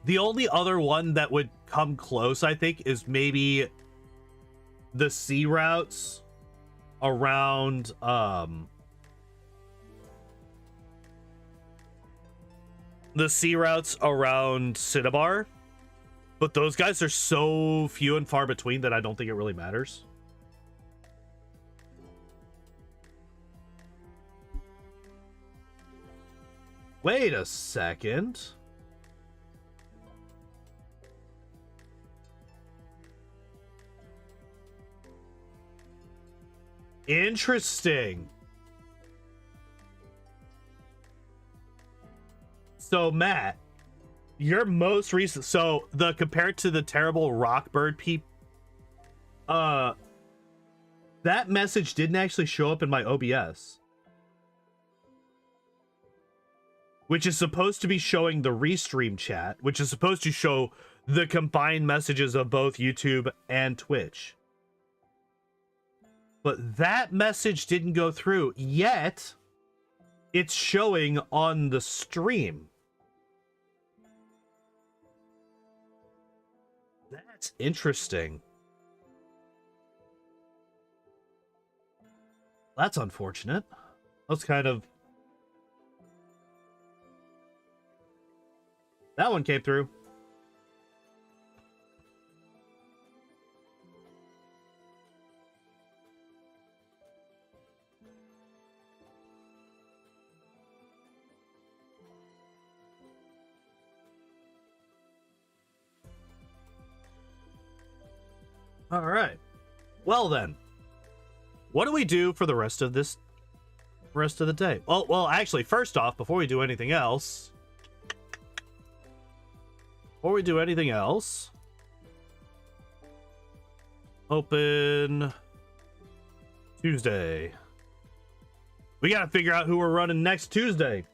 The only other one that would come close, I think, is maybe the sea routes around Cinnabar, but those guys are so few and far between that I don't think it really matters. Wait a second. Interesting. So, Matt, your most recent... So, compared to the terrible Rockbird peep... that message didn't actually show up in my OBS. Which is supposed to be showing the restream chat, which is supposed to show the combined messages of both YouTube and Twitch. But that message didn't go through, yet it's showing on the stream. That's interesting. That's unfortunate. That's kind of... That one came through. All right. Well then, what do we do for the rest of the day? Well, actually, first off, before we do anything else, open Tuesday. We gotta figure out who we're running next Tuesday.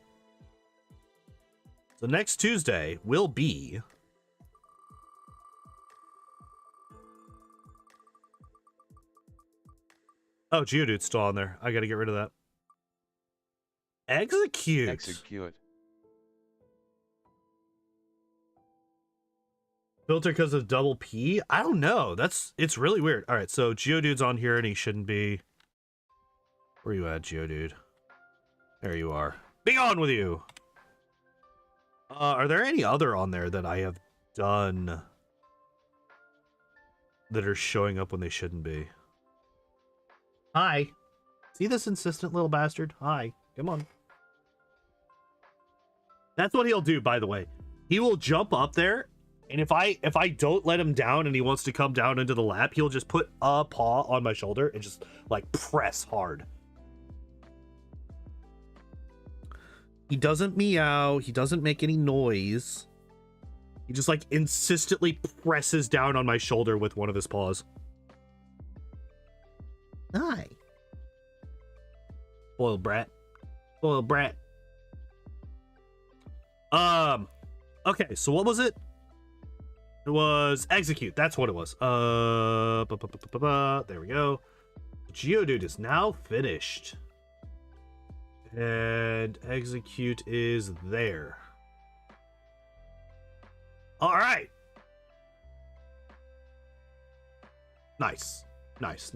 So next Tuesday will be... Oh, Geodude's still on there. I gotta get rid of that. Execute. Filter because of double P? I don't know. It's really weird. All right, so Geodude's on here and he shouldn't be. Where you at, Geodude? There you are. Be on with you. Are there any other on there that I have done that are showing up when they shouldn't be? Hi. See this insistent little bastard? Hi. Come on. That's what he'll do, by the way. He will jump up there, and if I don't let him down and he wants to come down into the lap, he'll just put a paw on my shoulder and just, like, press hard. He doesn't meow. He doesn't make any noise. He just, like, insistently presses down on my shoulder with one of his paws. Hi. Spoiled brat. Spoiled brat. Okay, so what was it? It was execute. That's what it was. There we go. Geodude is now finished. And execute is there. All right. Nice. Nice.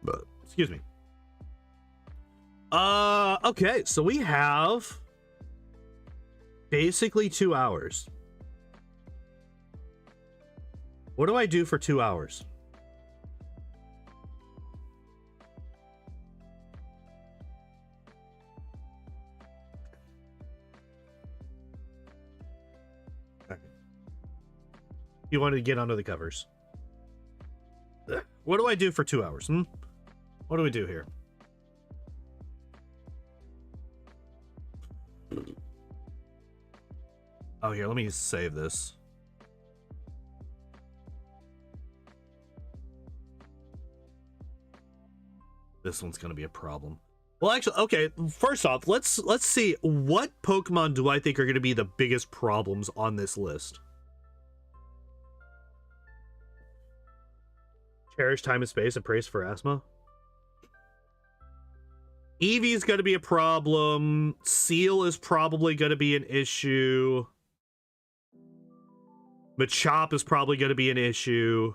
But, excuse me. Okay, so we have basically 2 hours. What do I do for 2 hours? You wanted to get under the covers. What do I do for 2 hours? What do we do here? Oh, here, let me save this. This one's gonna be a problem. Well, actually, okay, first off, let's see, what Pokemon do I think are gonna be the biggest problems on this list? Cherish time and space and praise for asthma. Eevee's gonna be a problem. Seal is probably gonna be an issue. Machop is probably gonna be an issue.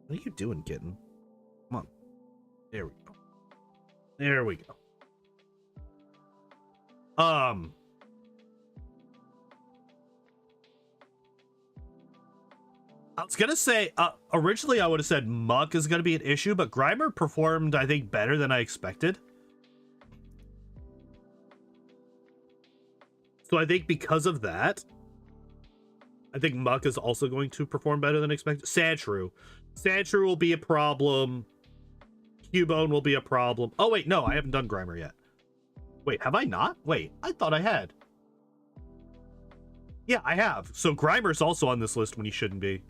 What are you doing, kitten? Come on. There we go. There we go. I was gonna say, originally I would have said Muck is gonna be an issue, but Grimer performed, I think, better than I expected. So I think because of that, I think Muck is also going to perform better than expected. Sandshrew will be a problem. Cubone will be a problem. Oh wait, no, I haven't done Grimer yet. Wait, have I not? Wait, I thought I had. Yeah, I have. So Grimer's also on this list when he shouldn't be.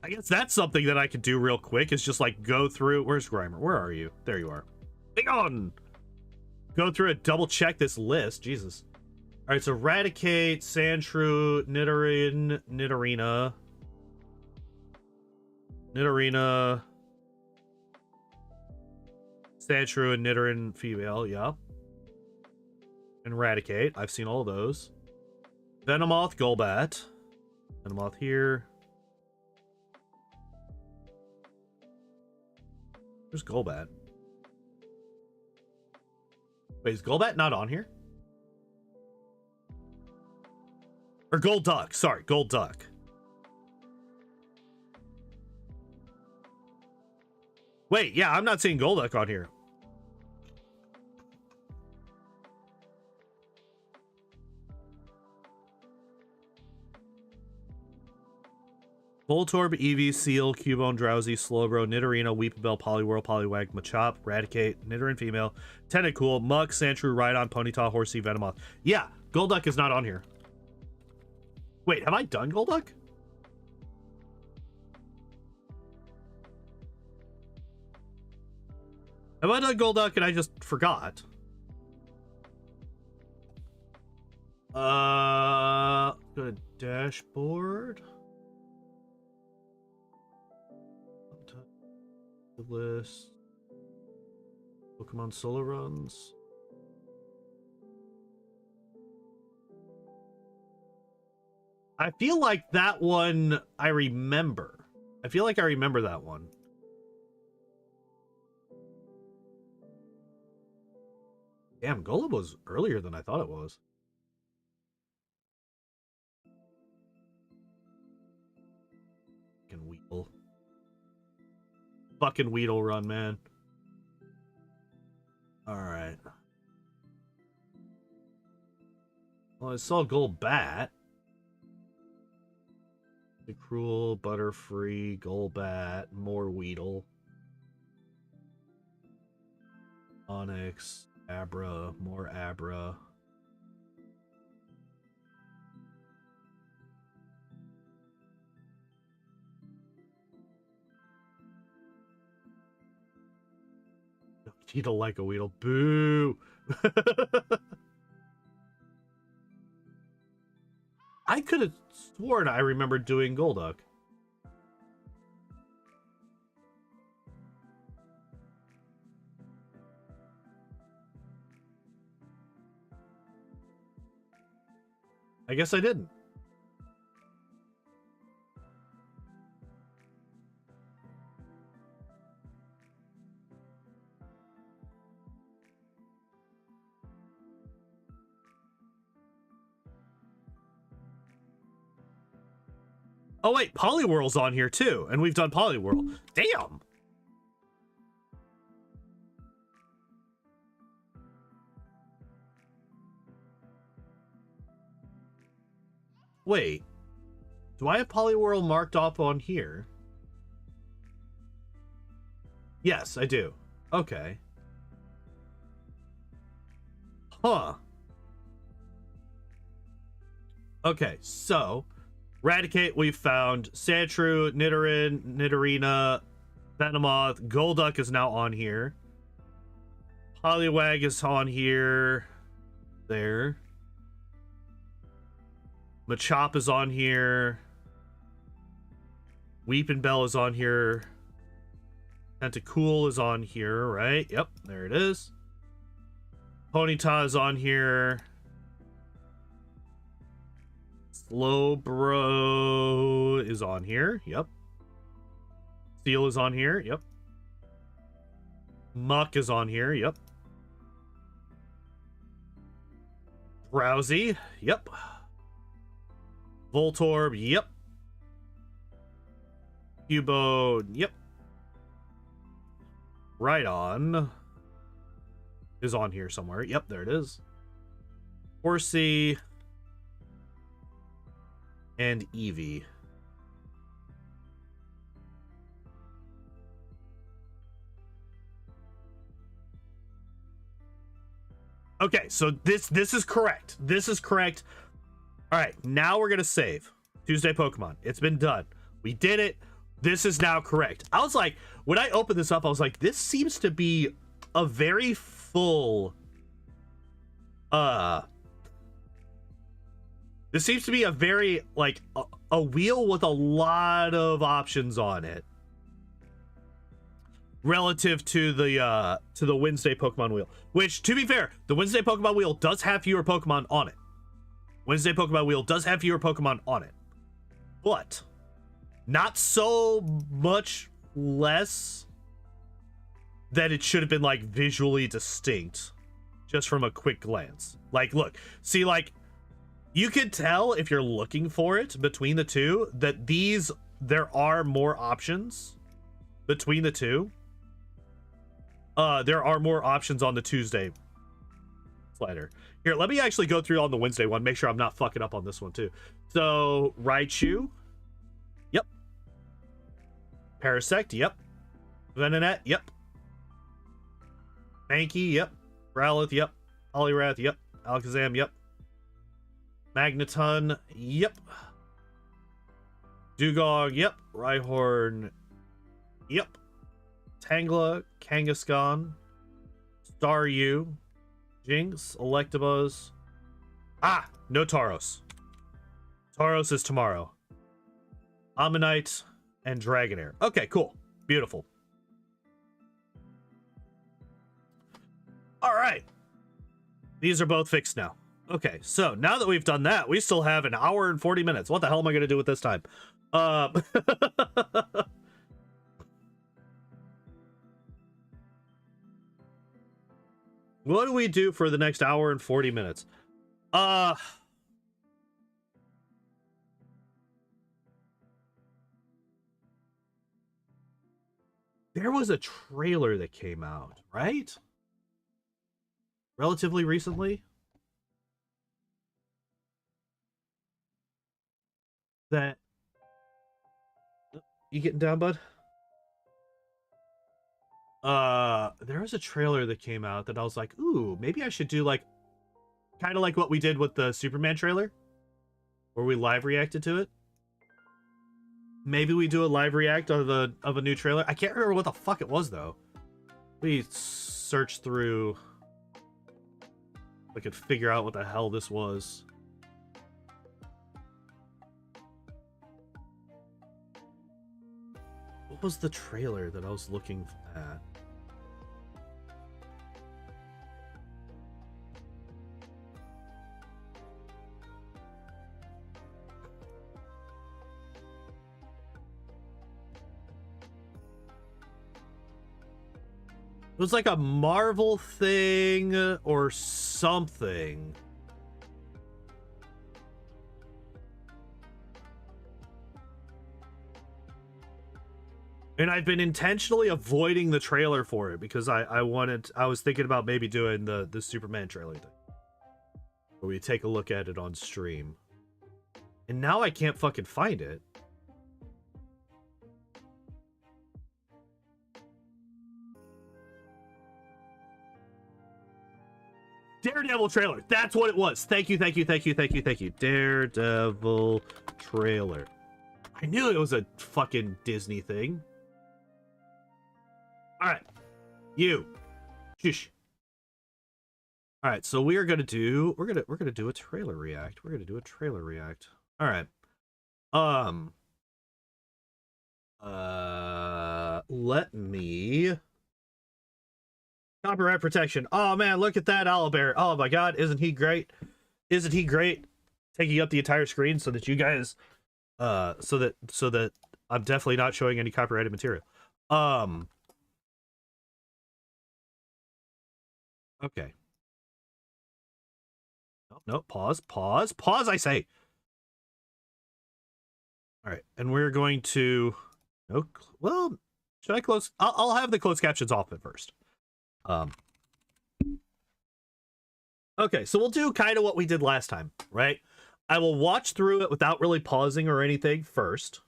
I guess that's something that I could do real quick, is just like go through. Where's Grimer? Where are you? There you are. Be on. Go through and double check this list. Jesus. All right, so Eradicate, Sandshrew, Nidorina, Sandshrew and Nidoran female, yeah. And Eradicate, I've seen all of those. Venomoth, Golbat. Venomoth here. Where's Golbat? Wait, is Golbat not on here? Or Golduck, sorry, Golduck. Wait, yeah, I'm not seeing Golduck on here. Voltorb, Eevee, Seal, Cubone, Drowsy, Slowbro, Nidorina, Weepinbell, Poliwhirl, Poliwag, Machop, Eradicate, Nidoran female, Tentacool, Muk, Sandshrew, Rhydon, Ponyta, Horsey, Venomoth. Yeah, Golduck is not on here. Wait, have I done Golduck? Have I done Golduck and I just forgot? Go to dashboard. List. Pokemon solo runs. I feel like that one I remember. I feel like I remember that one. Damn, Golem was earlier than I thought it was. Fucking Weedle. Fucking Weedle run, man. Alright. Well, I saw Golbat. The Cruel, Butterfree, Golbat, more Weedle. Onyx, Abra, more Abra. You don't like a Weedle. Boo! I could have sworn I remember doing Golduck. I guess I didn't. Oh wait, Poliwhirl's on here too, and we've done Poliwhirl. Damn. Wait, do I have Poliwhirl marked off on here? Yes, I do. Okay. Huh. Okay, so Raticate, we've found Sandshrew, Nidoran, Nidorina, Venomoth, Golduck is now on here. Poliwag is on here. There. Machop is on here. Weepinbell is on here. Tentacool is on here, right? Yep, there it is. Ponyta is on here. Slowbro is on here. Yep. Steel is on here. Yep. Muck is on here. Yep. Drowsy. Yep. Voltorb. Yep. Cubone. Yep. Rhydon is on here somewhere. Yep, there it is. Horsey and Eevee. Okay, so this is correct. This is correct. All right, now we're gonna save Tuesday Pokemon. It's been done. We did it. This is now correct. I was like, when I opened this up, I was like, this seems to be a very full this seems to be a very like a wheel with a lot of options on it relative to the Wednesday Pokemon wheel, which, to be fair, the Wednesday Pokemon wheel does have fewer Pokemon on it. Wednesday Pokemon wheel does have fewer Pokemon on it, but not so much less that it should have been like visually distinct just from a quick glance. Like, look, see, like, you could tell if you're looking for it between the two that there are more options between the two. There are more options on the Tuesday slider. Here, let me actually go through on the Wednesday one, make sure I'm not fucking up on this one too. So, Raichu. Yep. Parasect. Yep. Venonat. Yep. Mankey. Yep. Growlithe. Yep. Poliwrath. Yep. Alakazam. Yep. Magneton. Yep. Dugong. Yep. Rhyhorn. Yep. Tangela. Kangaskhan. Staryu. Jinx. Electabuzz. Ah! No Tauros. Tauros is tomorrow. Ammonite and Dragonair. Okay, cool. Beautiful. All right. These are both fixed now. Okay, so now that we've done that, we still have an hour and 40 minutes. What the hell am I going to do with this time? What do we do for the next hour and 40 minutes? There was a trailer that came out, right? Relatively recently. That... You getting down, bud? There was a trailer that came out that I was like, ooh, maybe I should do like kind of like what we did with the Superman trailer where we live reacted to it. Maybe we do a live react of a new trailer. I can't remember what the fuck it was though. We search through. I could figure out what the hell this was. What was the trailer that I was looking at? It was like a Marvel thing or something. And I've been intentionally avoiding the trailer for it because I was thinking about maybe doing the Superman trailer thing, where we take a look at it on stream. And now I can't fucking find it. Daredevil trailer. That's what it was. Thank you, thank you, thank you, thank you, thank you. Daredevil trailer. I knew it was a fucking Disney thing. All right, you. Shush. All right, so we are gonna do. We're gonna do a trailer react. We're gonna do a trailer react. All right. Let me. Copyright protection. Oh man, look at that owlbear. Oh my god, isn't he great? Isn't he great? Taking up the entire screen so that you guys so that I'm definitely not showing any copyrighted material. Okay. No, pause, I say. All right, and we're going to no, well, should I close? I'll have the closed captions off at first. Okay, so we'll do kind of what we did last time, right? I will watch through it without really pausing or anything first.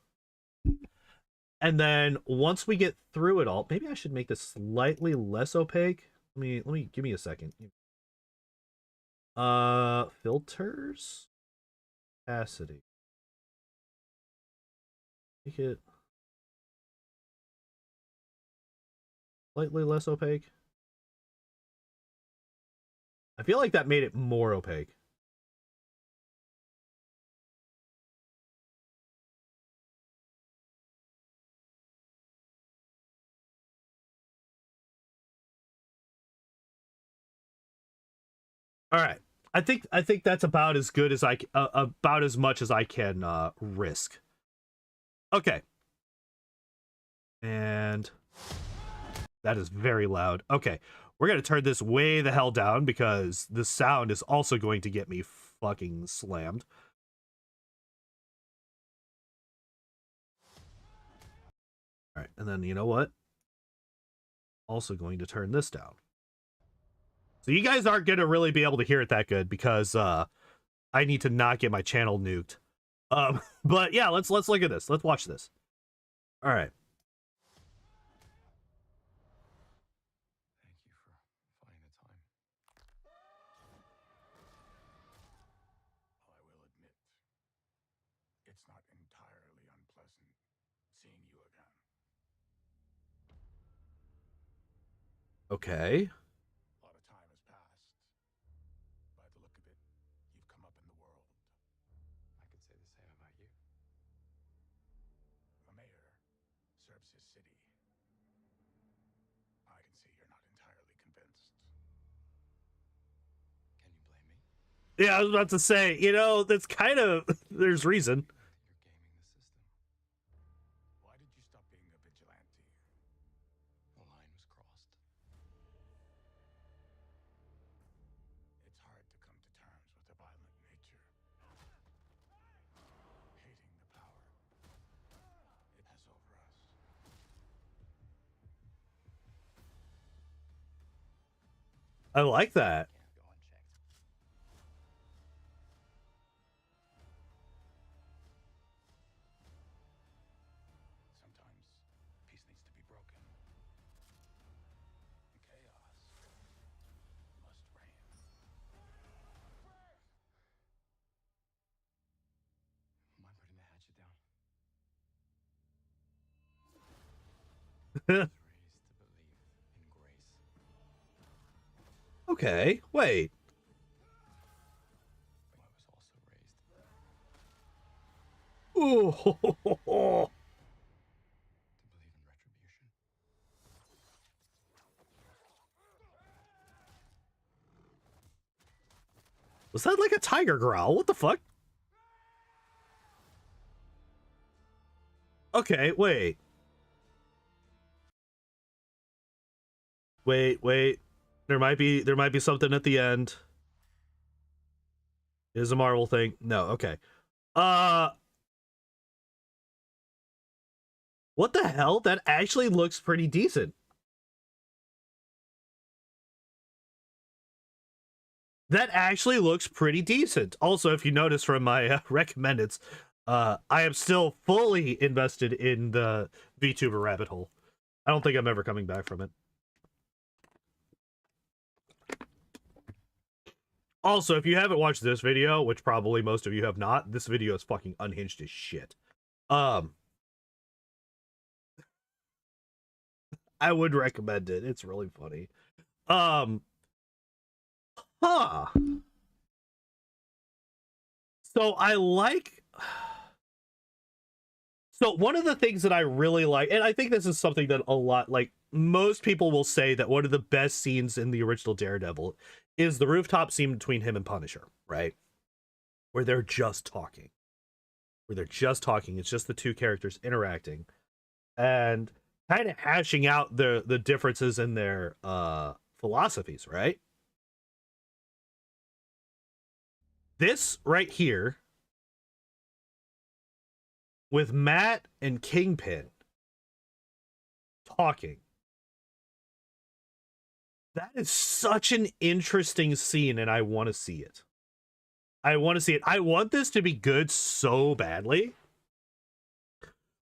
And then once we get through it all, maybe I should make this slightly less opaque. Let me give me a second. Filters, opacity. Make it slightly less opaque. I feel like that made it more opaque. All right. I think that's about as good as about as much as I can risk. Okay. And that is very loud. Okay. We're going to turn this way the hell down because the sound is also going to get me fucking slammed. All right. And then you know what? Also going to turn this down. So you guys aren't going to really be able to hear it that good because I need to not get my channel nuked. But yeah, let's look at this. Let's watch this. All right. Thank you for finding the time. I will admit, it's not entirely unpleasant seeing you again. Okay. A lot of time has passed. By the look of it, you've come up in the world. I could say the same about you. A mayor serves his city. I can see you're not entirely convinced. Can you blame me? Yeah, I was about to say, you know, that's kind of there's reason. You're gaming the system. Why did you stop being a vigilante? The line was crossed. It's hard to come to terms with a violent nature. Hating the power it has over us. I like that. Can't go unchecked. Sometimes peace needs to be broken. Chaos must reign. Mind putting the hatchet down? I was raised to believe in grace. Okay, wait. But I was also raised Ooh. to believe in retribution. Was that like a tiger growl? What the fuck? Okay, wait. Wait. There might be something at the end. Is a Marvel thing? No, okay. What the hell? That actually looks pretty decent. That actually looks pretty decent. Also, if you notice from my recommendeds, I am still fully invested in the VTuber rabbit hole. I don't think I'm ever coming back from it. Also, if you haven't watched this video, which probably most of you have not, this video is fucking unhinged as shit. I would recommend it. It's really funny. So I like... So one of the things that I really like, and I think this is something that a lot, like, most people will say that one of the best scenes in the original Daredevil is the rooftop scene between him and Punisher, right? Where they're just talking. It's just the two characters interacting and kind of hashing out the differences in their philosophies, right? This right here with Matt and Kingpin talking. That is such an interesting scene, and I want to see it. I want this to be good so badly.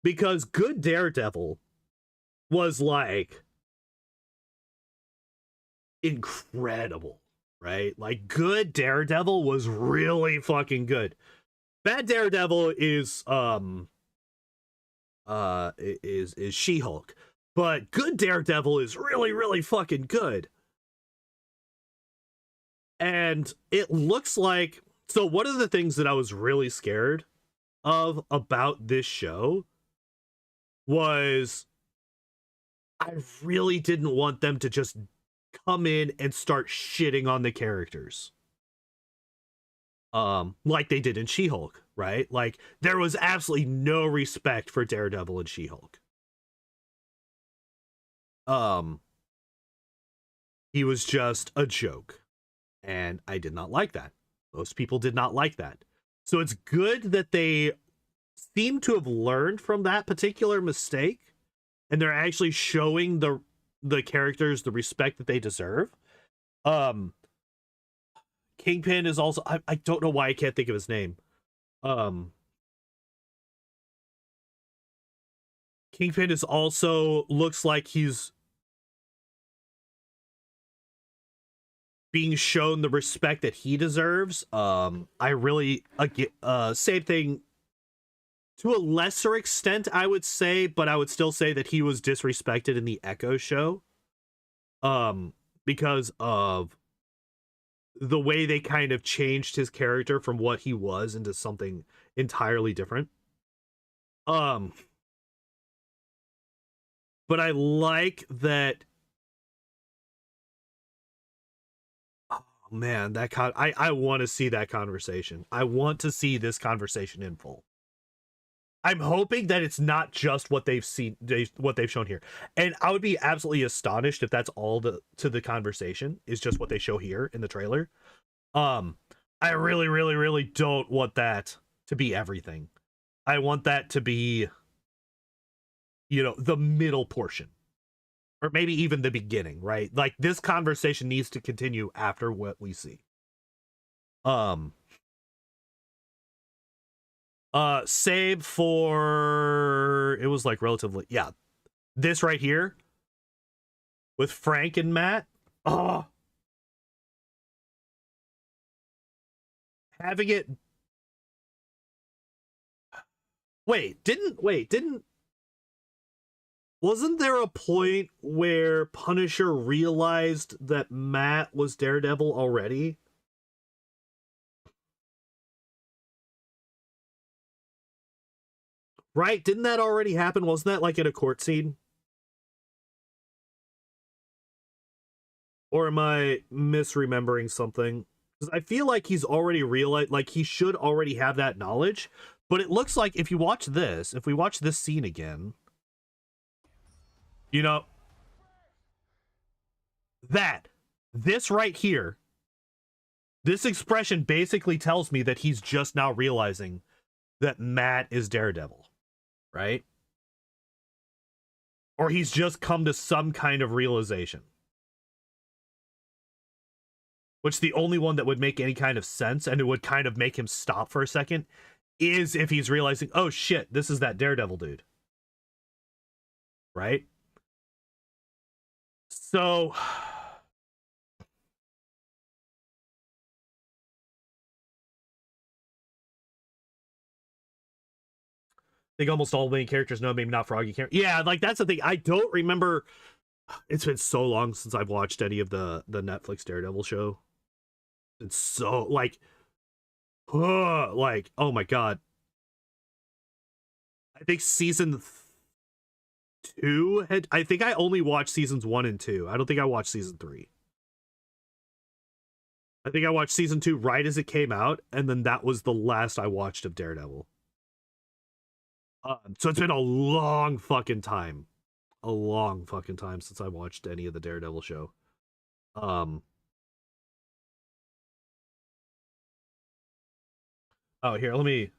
Because good Daredevil was, like, incredible, right? Like, good Daredevil was really fucking good. Bad Daredevil is She-Hulk, but good Daredevil is really, really fucking good. And it looks like, so one of the things that I was really scared of about this show was I really didn't want them to just come in and start shitting on the characters. Like they did in She-Hulk, right? Like, there was absolutely no respect for Daredevil and She-Hulk. He was just a joke. And I did not like that. Most people did not like that. So it's good that they seem to have learned from that particular mistake, and they're actually showing the characters the respect that they deserve. Kingpin is also, I don't know why I can't think of his name. Kingpin is also, looks like he's being shown the respect that he deserves. I really, same thing to a lesser extent, I would say, but I would still say that he was disrespected in the Echo show. Because of the way they kind of changed his character from what he was into something entirely different. But I like that. Oh man, I want to see that conversation. I want to see this conversation in full. I'm hoping that it's not just what they've seen, what they've shown here. And I would be absolutely astonished if that's all to the conversation is just what they show here in the trailer. I really, really, really don't want that to be everything. I want that to be, you know, the middle portion. Or maybe even the beginning, right? Like, this conversation needs to continue after what we see. Save for, it was like relatively, yeah, this right here with Frank and Matt. Oh, having it. Wasn't there a point where Punisher realized that Matt was Daredevil already? Right? Didn't that already happen? Wasn't that like in a court scene? Or am I misremembering something? Because I feel like he's already realized, like, he should already have that knowledge. But it looks like if you watch this, if we watch this scene again, you know, this right here, this expression basically tells me that he's just now realizing that Matt is Daredevil, right? Or he's just come to some kind of realization. Which the only one that would make any kind of sense, and it would kind of make him stop for a second, is if he's realizing, oh shit, this is that Daredevil dude. Right? So... I think almost all main characters know, maybe not Froggy character. Yeah, like that's the thing. I don't remember. It's been so long since I've watched any of the Netflix Daredevil show. It's so like oh my god. I think season 2 had. I think I only watched seasons 1 and 2. I don't think I watched season 3. I think I watched season 2 right as it came out, and then that was the last I watched of Daredevil. So it's been a long fucking time. A long fucking time since I watched any of the Daredevil show. Oh, here, let me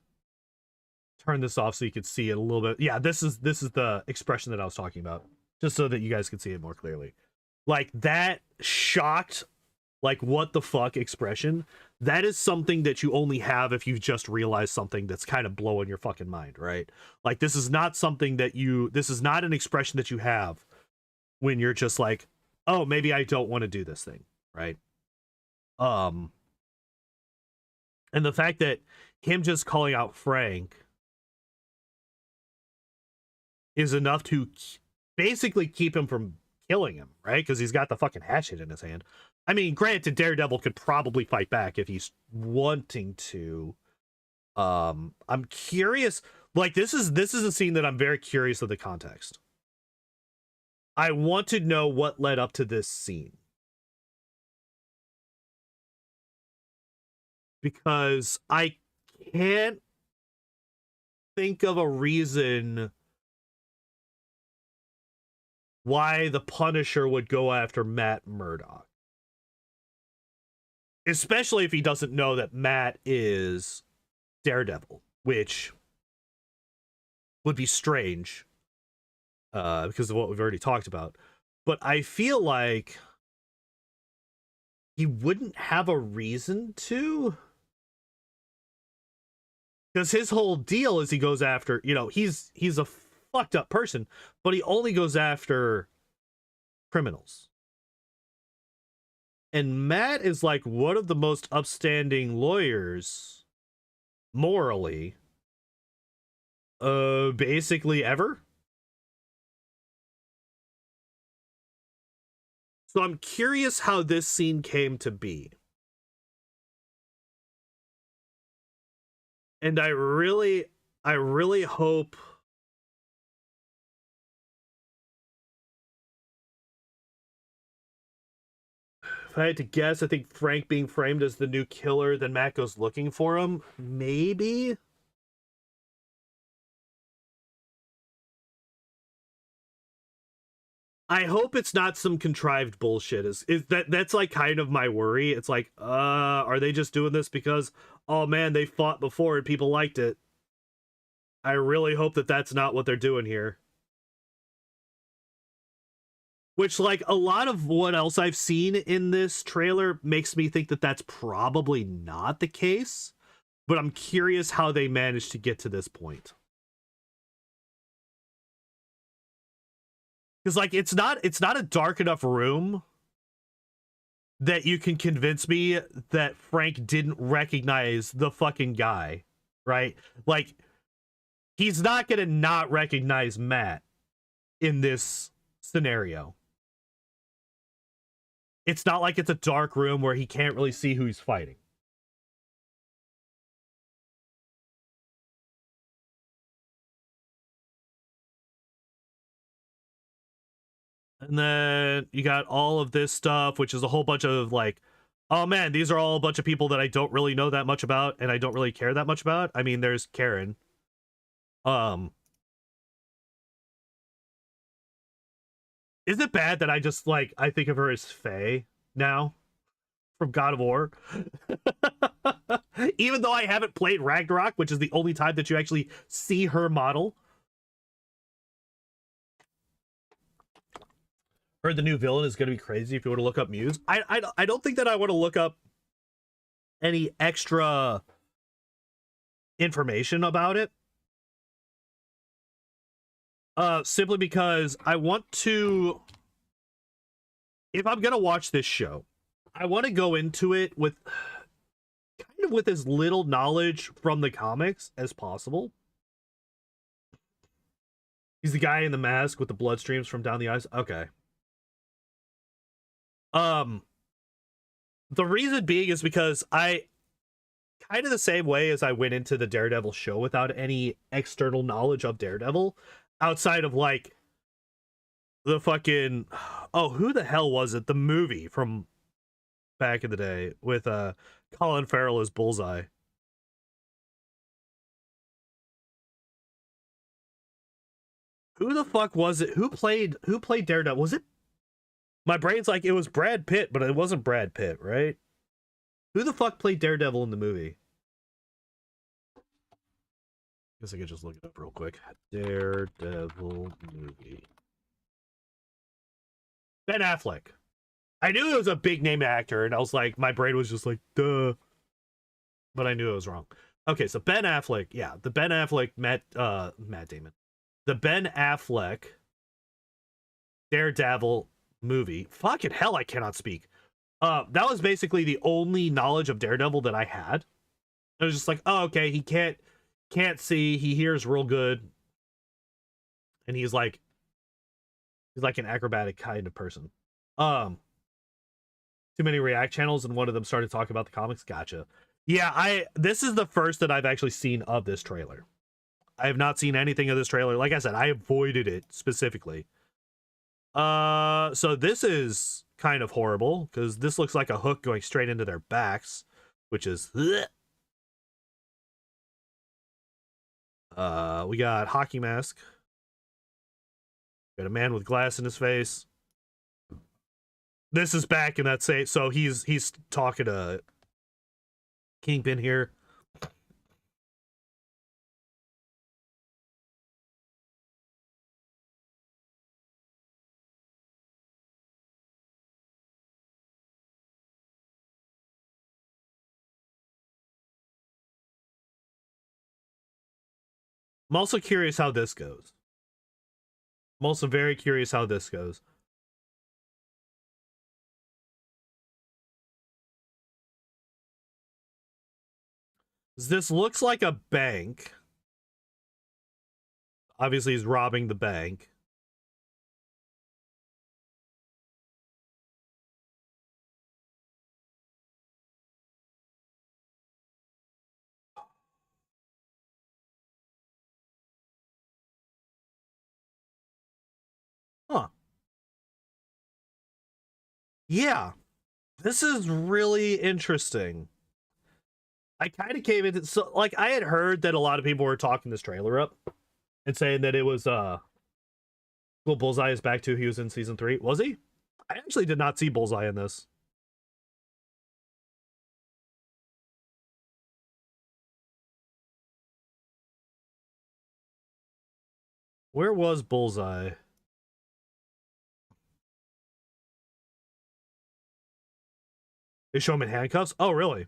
turn this off so you can see it a little bit. Yeah, this is the expression that I was talking about, just so that you guys can see it more clearly. Like that shocked, like what the fuck expression. That is something that you only have if you've just realized something that's kind of blowing your fucking mind, right? Like this is not something that this is not an expression that you have when you're just like, oh, maybe I don't want to do this thing, right? And the fact that him just calling out Frank is enough to basically keep him from killing him, right? Because he's got the fucking hatchet in his hand. I mean, granted, Daredevil could probably fight back if he's wanting to. I'm curious. Like, this is a scene that I'm very curious of the context. I want to know what led up to this scene. Because I can't think of a reason why the Punisher would go after Matt Murdock. Especially if he doesn't know that Matt is Daredevil, which would be strange because of what we've already talked about. But I feel like he wouldn't have a reason to. Because his whole deal is he goes after, he's a fucked up person, but he only goes after criminals. And Matt is like one of the most upstanding lawyers morally basically ever. So I'm curious how this scene came to be. And I really hope if I had to guess, I think Frank being framed as the new killer, then Matt goes looking for him. Maybe? I hope it's not some contrived bullshit. That's like kind of my worry. It's like, are they just doing this because, oh man, they fought before and people liked it? I really hope that that's not what they're doing here. Which, like, a lot of what else I've seen in this trailer makes me think that that's probably not the case. But I'm curious how they managed to get to this point. Because, like, it's not a dark enough room that you can convince me that Frank didn't recognize the fucking guy, right? Like, he's not gonna not recognize Matt in this scenario. It's not like it's a dark room where he can't really see who he's fighting. And then you got all of this stuff, which is a whole bunch of like, oh man, these are all a bunch of people that I don't really know that much about and I don't really care that much about. I mean, there's Karen. Is it bad that I just like I think of her as Faye now from God of War? Even though I haven't played Ragnarok, which is the only time that you actually see her model. Heard the new villain is going to be crazy if you want to look up Muse. I don't think that I want to look up any extra information about it. Simply because I want to, if I'm going to watch this show, I want to go into it with kind of with as little knowledge from the comics as possible. He's the guy in the mask with the blood streams from down the eyes. Okay. The reason being is because I kind of the same way as I went into the Daredevil show without any external knowledge of Daredevil outside of like the fucking, oh, who the hell was it? The movie from back in the day with Colin Farrell as Bullseye. Who the fuck was it? Who played Daredevil? Was it? My brain's like, it was Brad Pitt, but it wasn't Brad Pitt, right? Who the fuck played Daredevil in the movie? Guess I could just look it up real quick. Daredevil movie. Ben Affleck. I knew it was a big name actor, and I was like, my brain was just like, duh. But I knew it was wrong. Okay, so Ben Affleck, yeah, the Ben Affleck Matt Damon. The Ben Affleck Daredevil movie. Fucking hell, I cannot speak. That was basically the only knowledge of Daredevil that I had. I was just like, oh, okay, he can't see, he hears real good. And he's like an acrobatic kind of person. Too many React channels, and one of them started talking about the comics. Gotcha. Yeah, this is the first that I've actually seen of this trailer. I have not seen anything of this trailer. Like I said, I avoided it specifically. So this is kind of horrible because this looks like a hook going straight into their backs, which is bleh. We got hockey mask. Got a man with glass in his face. This is back in that so he's talking to Kingpin here. I'm also curious how this goes. I'm also very curious how this goes. This looks like a bank. Obviously, he's robbing the bank. Huh. Yeah. This is really interesting. I kind of came into so like I had heard that a lot of people were talking this trailer up and saying that it was well, Bullseye is back too. He was in season 3. Was he? I actually did not see Bullseye in this. Where was Bullseye? They show him in handcuffs? Oh, really?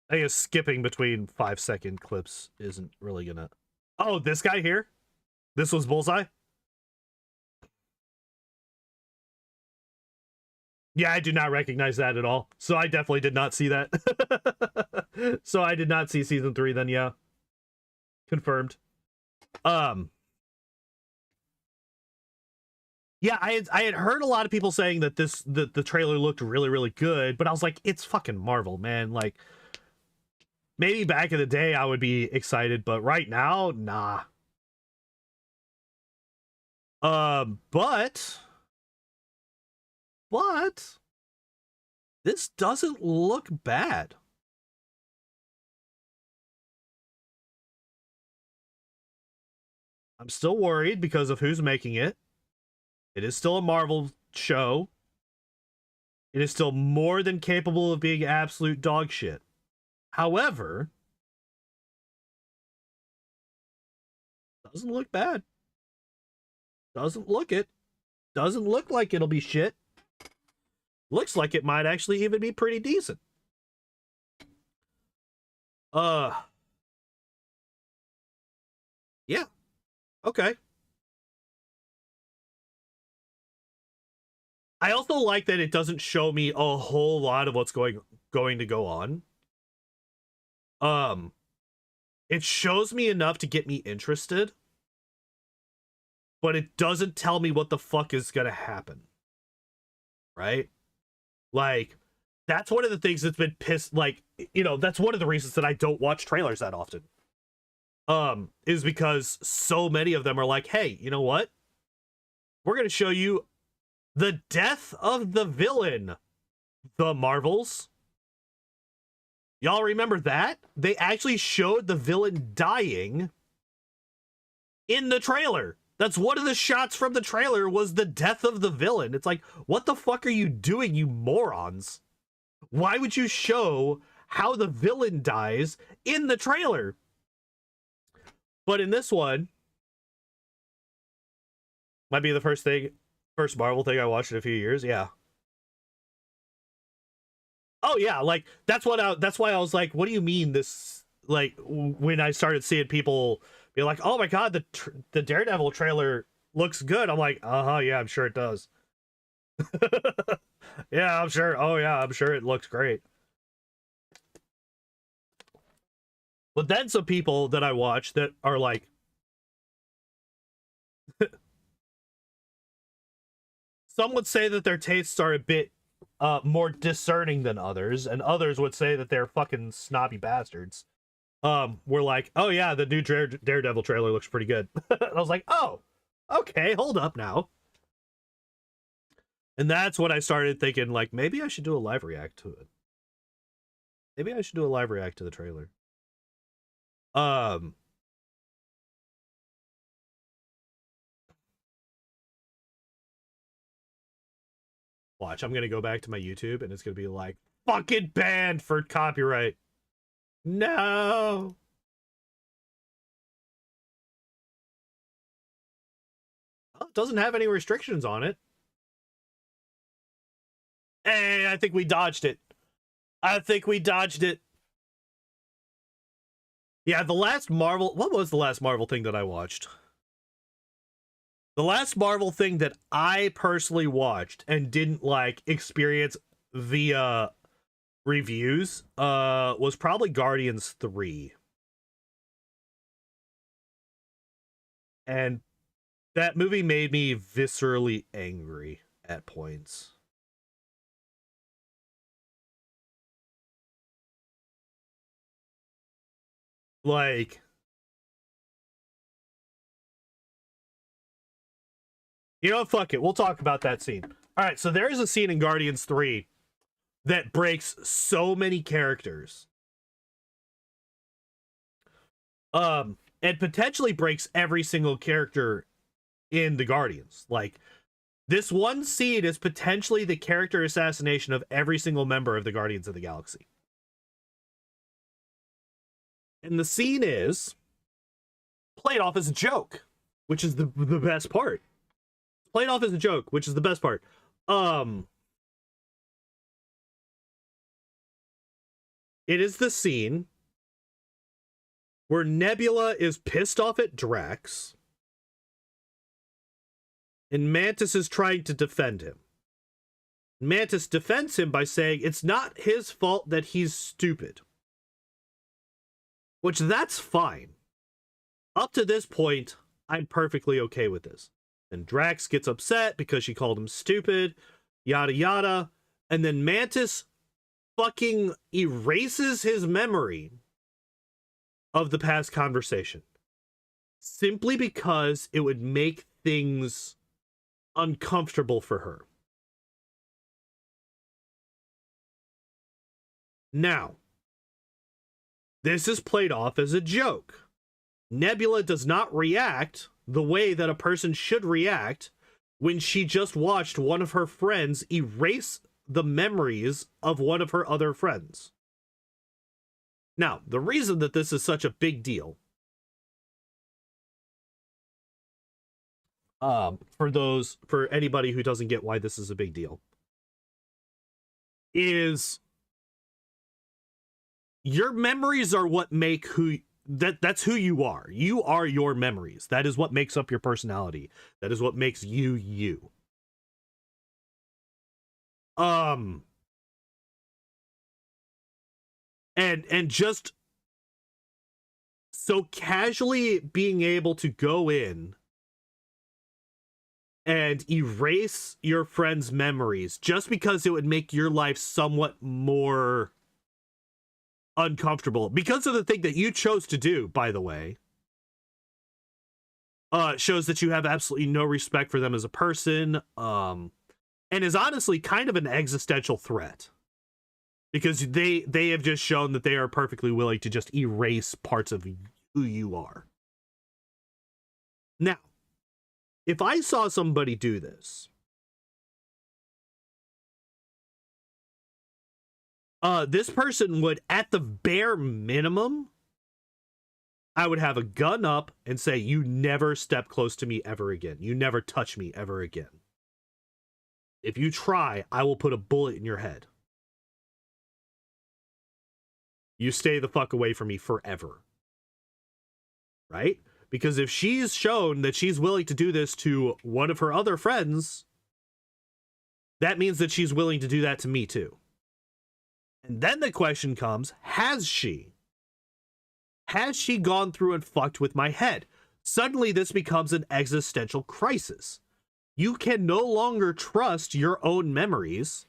I guess skipping between 5-second clips isn't really gonna... Oh, this guy here? This was Bullseye? Yeah, I do not recognize that at all. So I definitely did not see that. So I did not see season 3 then, yeah. Confirmed. Yeah, I had heard a lot of people saying that the trailer looked really, really good, but I was like, it's fucking Marvel, man. Like, maybe back in the day I would be excited, but right now, nah. But this doesn't look bad. I'm still worried because of who's making it. It is still a Marvel show. It is still more than capable of being absolute dog shit. However, doesn't look bad. Doesn't look it. Doesn't look like it'll be shit. Looks like it might actually even be pretty decent. Yeah. Okay. I also like that it doesn't show me a whole lot of what's going to go on. It shows me enough to get me interested, but it doesn't tell me what the fuck is gonna happen. Right? Like, that's one of the things that's been pissed, like, you know, that's one of the reasons that I don't watch trailers that often. Is because so many of them are like, hey, you know what? We're gonna show you the death of the villain, the Marvels. Y'all remember that? They actually showed the villain dying in the trailer. That's one of the shots from the trailer, was the death of the villain. It's like, what the fuck are you doing, you morons? Why would you show how the villain dies in the trailer? But in this one, might be the first Marvel thing I watched in a few years. Yeah. Oh yeah, like that's why I was like, what do you mean this? Like, when I started seeing people be like, oh my god, the Daredevil trailer looks good. I'm like, yeah, I'm sure it does. Yeah, I'm sure. Oh yeah, I'm sure it looks great. But then some people that I watch that are like, some would say that their tastes are a bit more discerning than others, and others would say that they're fucking snobby bastards. We're like, oh yeah, the new Daredevil trailer looks pretty good. And I was like, oh, okay, hold up now. And that's when I started thinking, like, maybe I should do a live react to it. Maybe I should do a live react to the trailer. Watch, I'm gonna go back to my YouTube and it's gonna be like, fucking banned for copyright. No. Oh, it doesn't have any restrictions on it. Hey, I think we dodged it. I think we dodged it. Yeah, the last Marvel... What was the last Marvel thing that I watched? The last Marvel thing that I personally watched and didn't, like, experience via reviews was probably Guardians 3. And that movie made me viscerally angry at points. Like, you know, fuck it. We'll talk about that scene. All right, so there is a scene in Guardians 3 that breaks so many characters. And potentially breaks every single character in the Guardians. Like, this one scene is potentially the character assassination of every single member of the Guardians of the Galaxy. And the scene is played off as a joke, which is the best part. Played off as a joke, which is the best part. It is the scene where Nebula is pissed off at Drax, and Mantis is trying to defend him. Mantis defends him by saying it's not his fault that he's stupid. Which, that's fine. Up to this point, I'm perfectly okay with this. And Drax gets upset because she called him stupid, yada yada. And then Mantis fucking erases his memory of the past conversation. Simply because it would make things uncomfortable for her. Now, this is played off as a joke. Nebula does not react the way that a person should react when she just watched one of her friends erase the memories of one of her other friends. Now, the reason that this is such a big deal, for anybody who doesn't get why this is a big deal, is your memories are what make that's who you are. You are your memories. That is what makes up your personality. That is what makes you you. And just so casually being able to go in and erase your friend's memories just because it would make your life somewhat more uncomfortable because of the thing that you chose to do, by the way, shows that you have absolutely no respect for them as a person, and is honestly kind of an existential threat, because they have just shown that they are perfectly willing to just erase parts of who you are. Now, if I saw somebody do this, this person would, at the bare minimum, I would have a gun up and say, you never step close to me ever again. You never touch me ever again. If you try, I will put a bullet in your head. You stay the fuck away from me forever. Right? Because if she's shown that she's willing to do this to one of her other friends, that means that she's willing to do that to me too. And then the question comes, has she? Has she gone through and fucked with my head? Suddenly this becomes an existential crisis. You can no longer trust your own memories.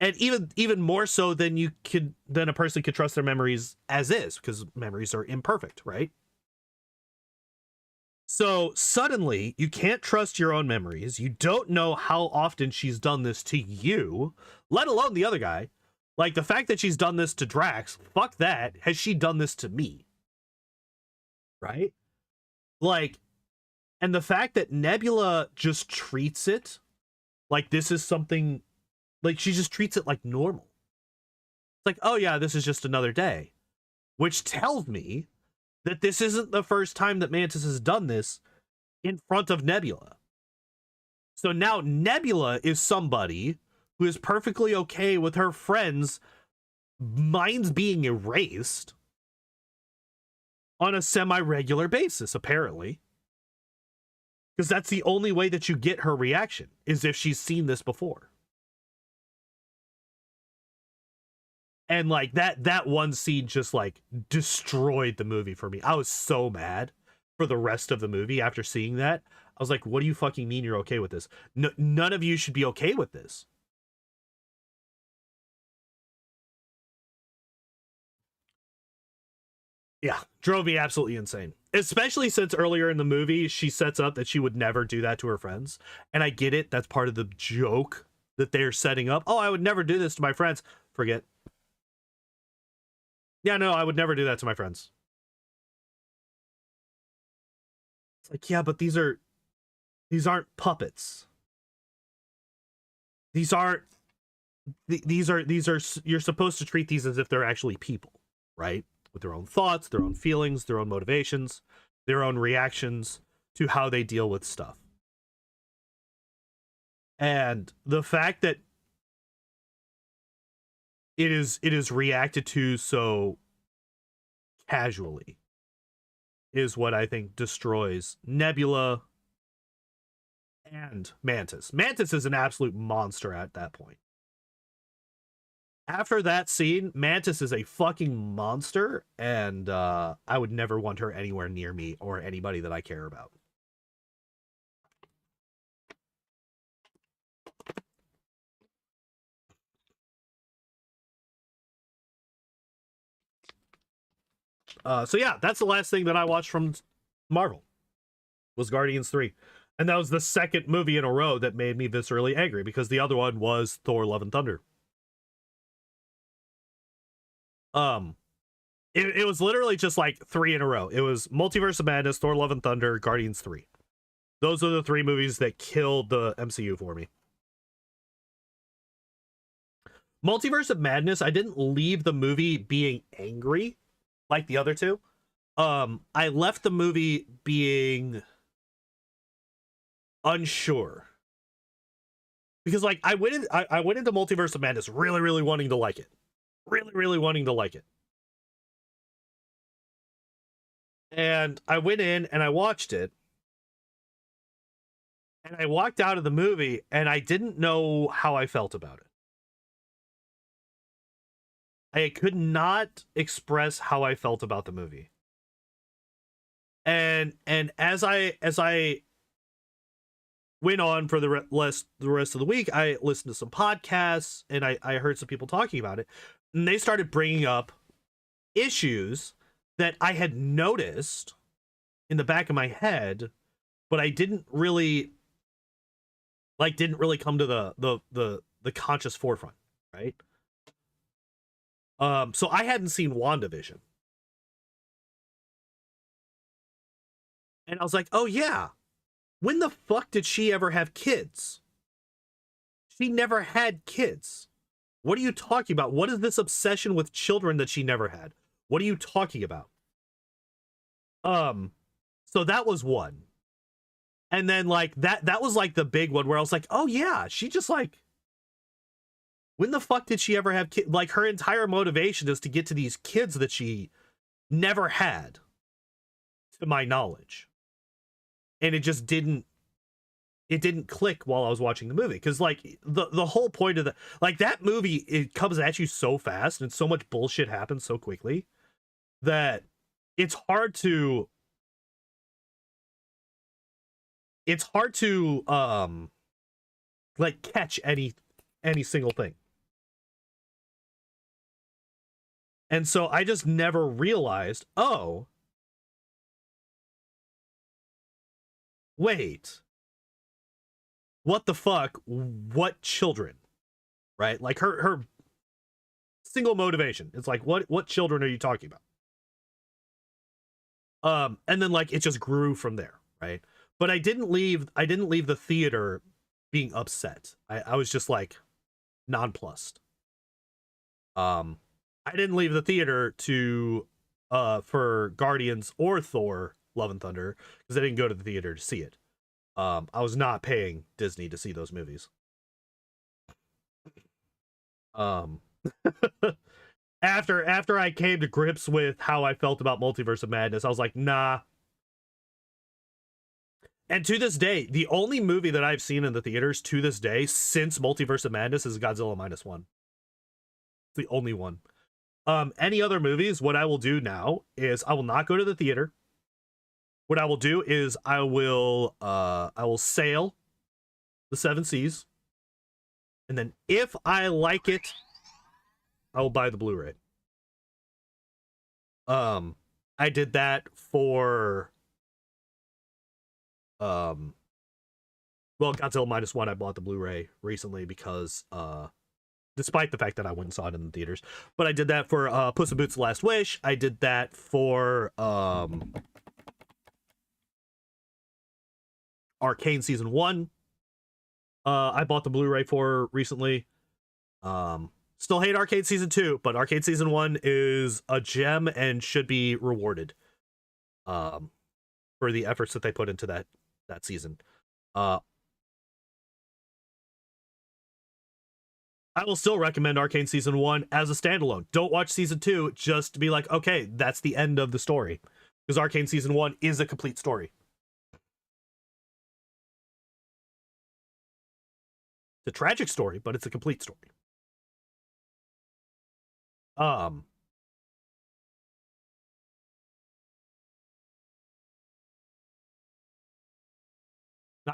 And even more so than a person could trust their memories as is, because memories are imperfect, right? So suddenly you can't trust your own memories. You don't know how often she's done this to you, let alone the other guy. Like, the fact that she's done this to Drax, fuck that. Has she done this to me? Right? Like, and the fact that Nebula just treats it like this is something, like, she just treats it like normal. It's like, oh yeah, this is just another day. Which tells me that this isn't the first time that Mantis has done this in front of Nebula. So now Nebula is somebody who is perfectly okay with her friends' minds being erased on a semi-regular basis, apparently. Because that's the only way that you get her reaction, is if she's seen this before. And like that one scene just like destroyed the movie for me. I was so mad for the rest of the movie after seeing that. I was like, what do you fucking mean you're okay with this? None of you should be okay with this. Yeah, drove me absolutely insane. Especially since earlier in the movie, she sets up that she would never do that to her friends. And I get it. That's part of the joke that they're setting up. Oh, I would never do this to my friends. Forget. Yeah, no, I would never do that to my friends. It's like, yeah, but these aren't puppets. These are, you're supposed to treat these as if they're actually people, right? With their own thoughts, their own feelings, their own motivations, their own reactions to how they deal with stuff. And the fact that it is reacted to so casually is what I think destroys Nebula and Mantis. Mantis is an absolute monster at that point. After that scene, Mantis is a fucking monster, and I would never want her anywhere near me or anybody that I care about. So yeah, that's the last thing that I watched from Marvel, was Guardians 3. And that was the second movie in a row that made me viscerally angry, because the other one was Thor: Love and Thunder. It was literally just like 3 in a row. It was Multiverse of Madness, Thor: Love and Thunder, Guardians 3. Those are the 3 movies that killed the MCU for me. Multiverse of Madness, I didn't leave the movie being angry like the other 2. I left the movie being unsure. Because like I went into Multiverse of Madness really, really wanting to like it. Really, really wanting to like it. And I went in and I watched it. And I walked out of the movie and I didn't know how I felt about it. I could not express how I felt about the movie. And as I went on for the rest of the week, I listened to some podcasts and I heard some people talking about it. And they started bringing up issues that I had noticed in the back of my head, but I didn't really come to the conscious forefront, right? So I hadn't seen WandaVision. And I was like, oh yeah, when the fuck did she ever have kids? She never had kids. What are you talking about? What is this obsession with children that she never had? What are you talking about? So that was one. And then like that was like the big one where I was like, oh yeah, she just like, when the fuck did she ever have kids? Like her entire motivation is to get to these kids that she never had, to my knowledge. And it just didn't click while I was watching the movie. Because like the whole point of the, like, that movie, it comes at you so fast and so much bullshit happens so quickly that it's hard to like catch any single thing. And so I just never realized, oh, wait, what the fuck? What children? Right? Like her single motivation. It's like, what children are you talking about? And then like it just grew from there, right? But I didn't leave the theater being upset. I was just like nonplussed. I didn't leave the theater to for Guardians or Thor: Love and Thunder because I didn't go to the theater to see it. I was not paying Disney to see those movies. After I came to grips with how I felt about Multiverse of Madness, I was like, nah. And to this day, the only movie that I've seen in the theaters to this day since Multiverse of Madness is Godzilla -1. It's the only one. Any other movies, what I will do now is I will not go to the theater. What I will do is I will sail the 7 seas. And then if I like it, I will buy the Blu-ray. I did that for well, Godzilla -1, I bought the Blu-ray recently because despite the fact that I went and saw it in the theaters. But I did that for Puss in Boots: The Last Wish. I did that for Arcane Season 1. I bought the Blu-ray for recently. Still hate Arcane Season 2, but Arcane Season 1 is a gem and should be rewarded for the efforts that they put into that season. I will still recommend Arcane Season 1 as a standalone. Don't watch Season 2 just to be like, okay, that's the end of the story. Because Arcane Season 1 is a complete story. It's a tragic story, but it's a complete story. Not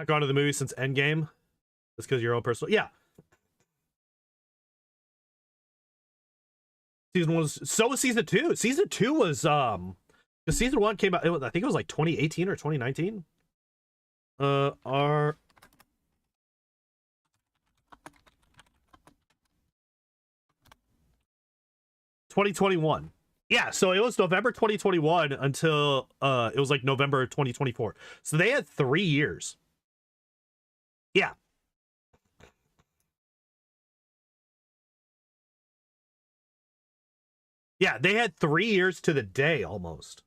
gone to the movie since Endgame? That's because your own personal... Yeah. Season 1 was... So was Season 2. Season 2 was... Because Season 1 came out... I think it was like 2018 or 2019. Our... 2021. Yeah, so it was November 2021 until it was like November 2024. So they had 3 years. Yeah. Yeah, they had 3 years to the day almost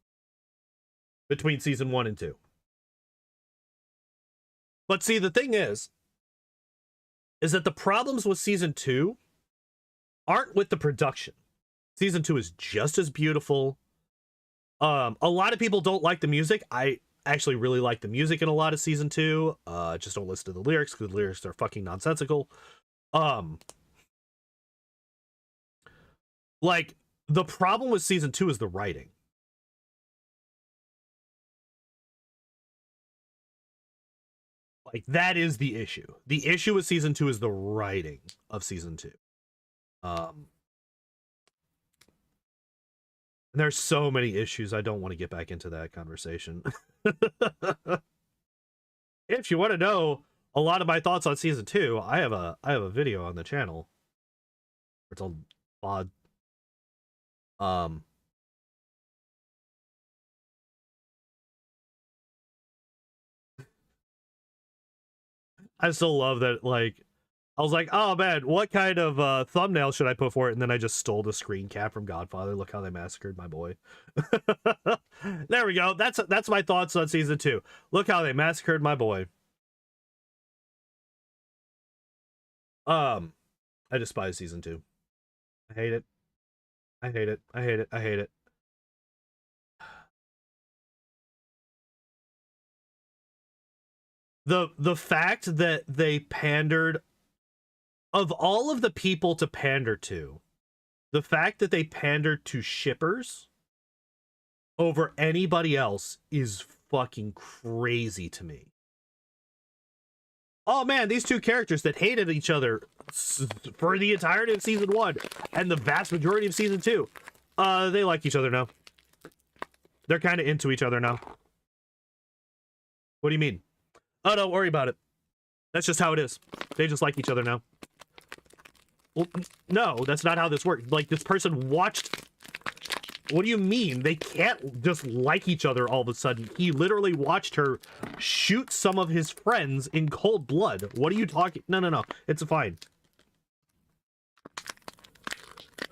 between season 1 and 2. But see, the thing is that the problems with season 2 aren't with the production. Season 2 is just as beautiful. A lot of people don't like the music. I actually really like the music in a lot of season 2. Just don't listen to the lyrics because the lyrics are fucking nonsensical. Like, the problem with season 2 is the writing. Like, that is the issue. The issue with season 2 is the writing of season 2. And there's so many issues. I don't want to get back into that conversation. If you want to know a lot of my thoughts on season 2, I have a video on the channel. It's on pod. I still love that, like, I was like, oh man, what kind of thumbnail should I put for it? And then I just stole the screen cap from Godfather. Look how they massacred my boy. There we go. That's my thoughts on season 2. Look how they massacred my boy. I despise season 2. I hate it. I hate it. I hate it. I hate it. The fact that they pandered, of all of the people to pander to, the fact that they pandered to shippers over anybody else is fucking crazy to me. Oh man, these two characters that hated each other for the entirety of season 1 and the vast majority of season 2, they like each other now. They're kind of into each other now. What do you mean? Oh, don't worry about it. That's just how it is. They just like each other now. Well, no, that's not how this works. Like, this person watched... What do you mean? They can't just like each other all of a sudden. He literally watched her shoot some of his friends in cold blood. What are you talking? No. It's fine.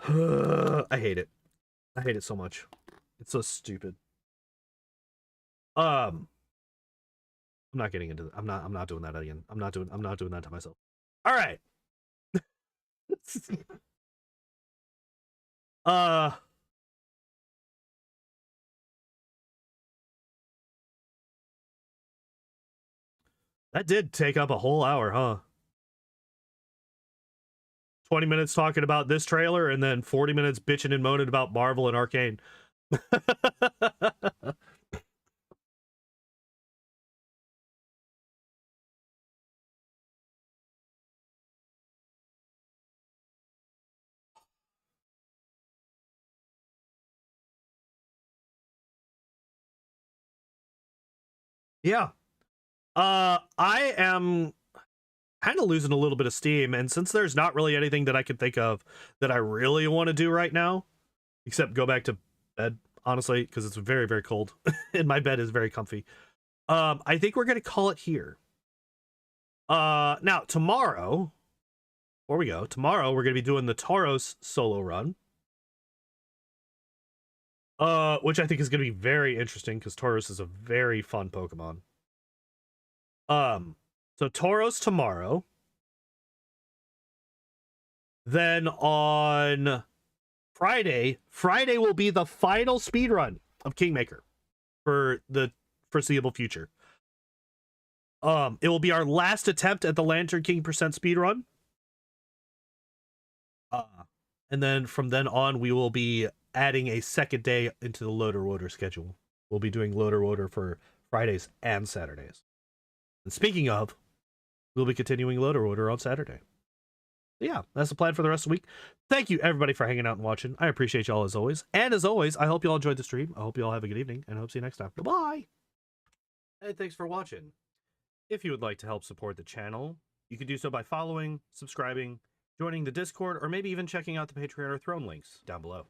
I hate it. I hate it so much. It's so stupid. I'm not getting into I'm not doing that again. I'm not doing that to myself. All right. That did take up a whole hour, huh? 20 minutes talking about this trailer and then 40 minutes bitching and moaning about Marvel and Arcane. Yeah. I am kind of losing a little bit of steam, and since there's not really anything that I can think of that I really want to do right now, except go back to bed, honestly, because it's very, very cold, and my bed is very comfy. I think we're gonna call it here. Now tomorrow, before we go, tomorrow we're gonna be doing the Tauros solo run. Which I think is gonna be very interesting because Tauros is a very fun Pokemon. So Tauros tomorrow. Then on Friday will be the final speed run of Kingmaker for the foreseeable future. It will be our last attempt at the Lantern King % speed run. And then from then on, we will be adding a second day into the Loader Rotor schedule. We'll be doing Loader Rotor for Fridays and Saturdays. And speaking of, we'll be continuing Loader Rotor on Saturday. Yeah, that's the plan for the rest of the week. Thank you, everybody, for hanging out and watching. I appreciate y'all as always. And as always, I hope you all enjoyed the stream. I hope you all have a good evening, and I hope to see you next time. Goodbye! Hey, thanks for watching. If you would like to help support the channel, you can do so by following, subscribing, joining the Discord, or maybe even checking out the Patreon or Throne links down below.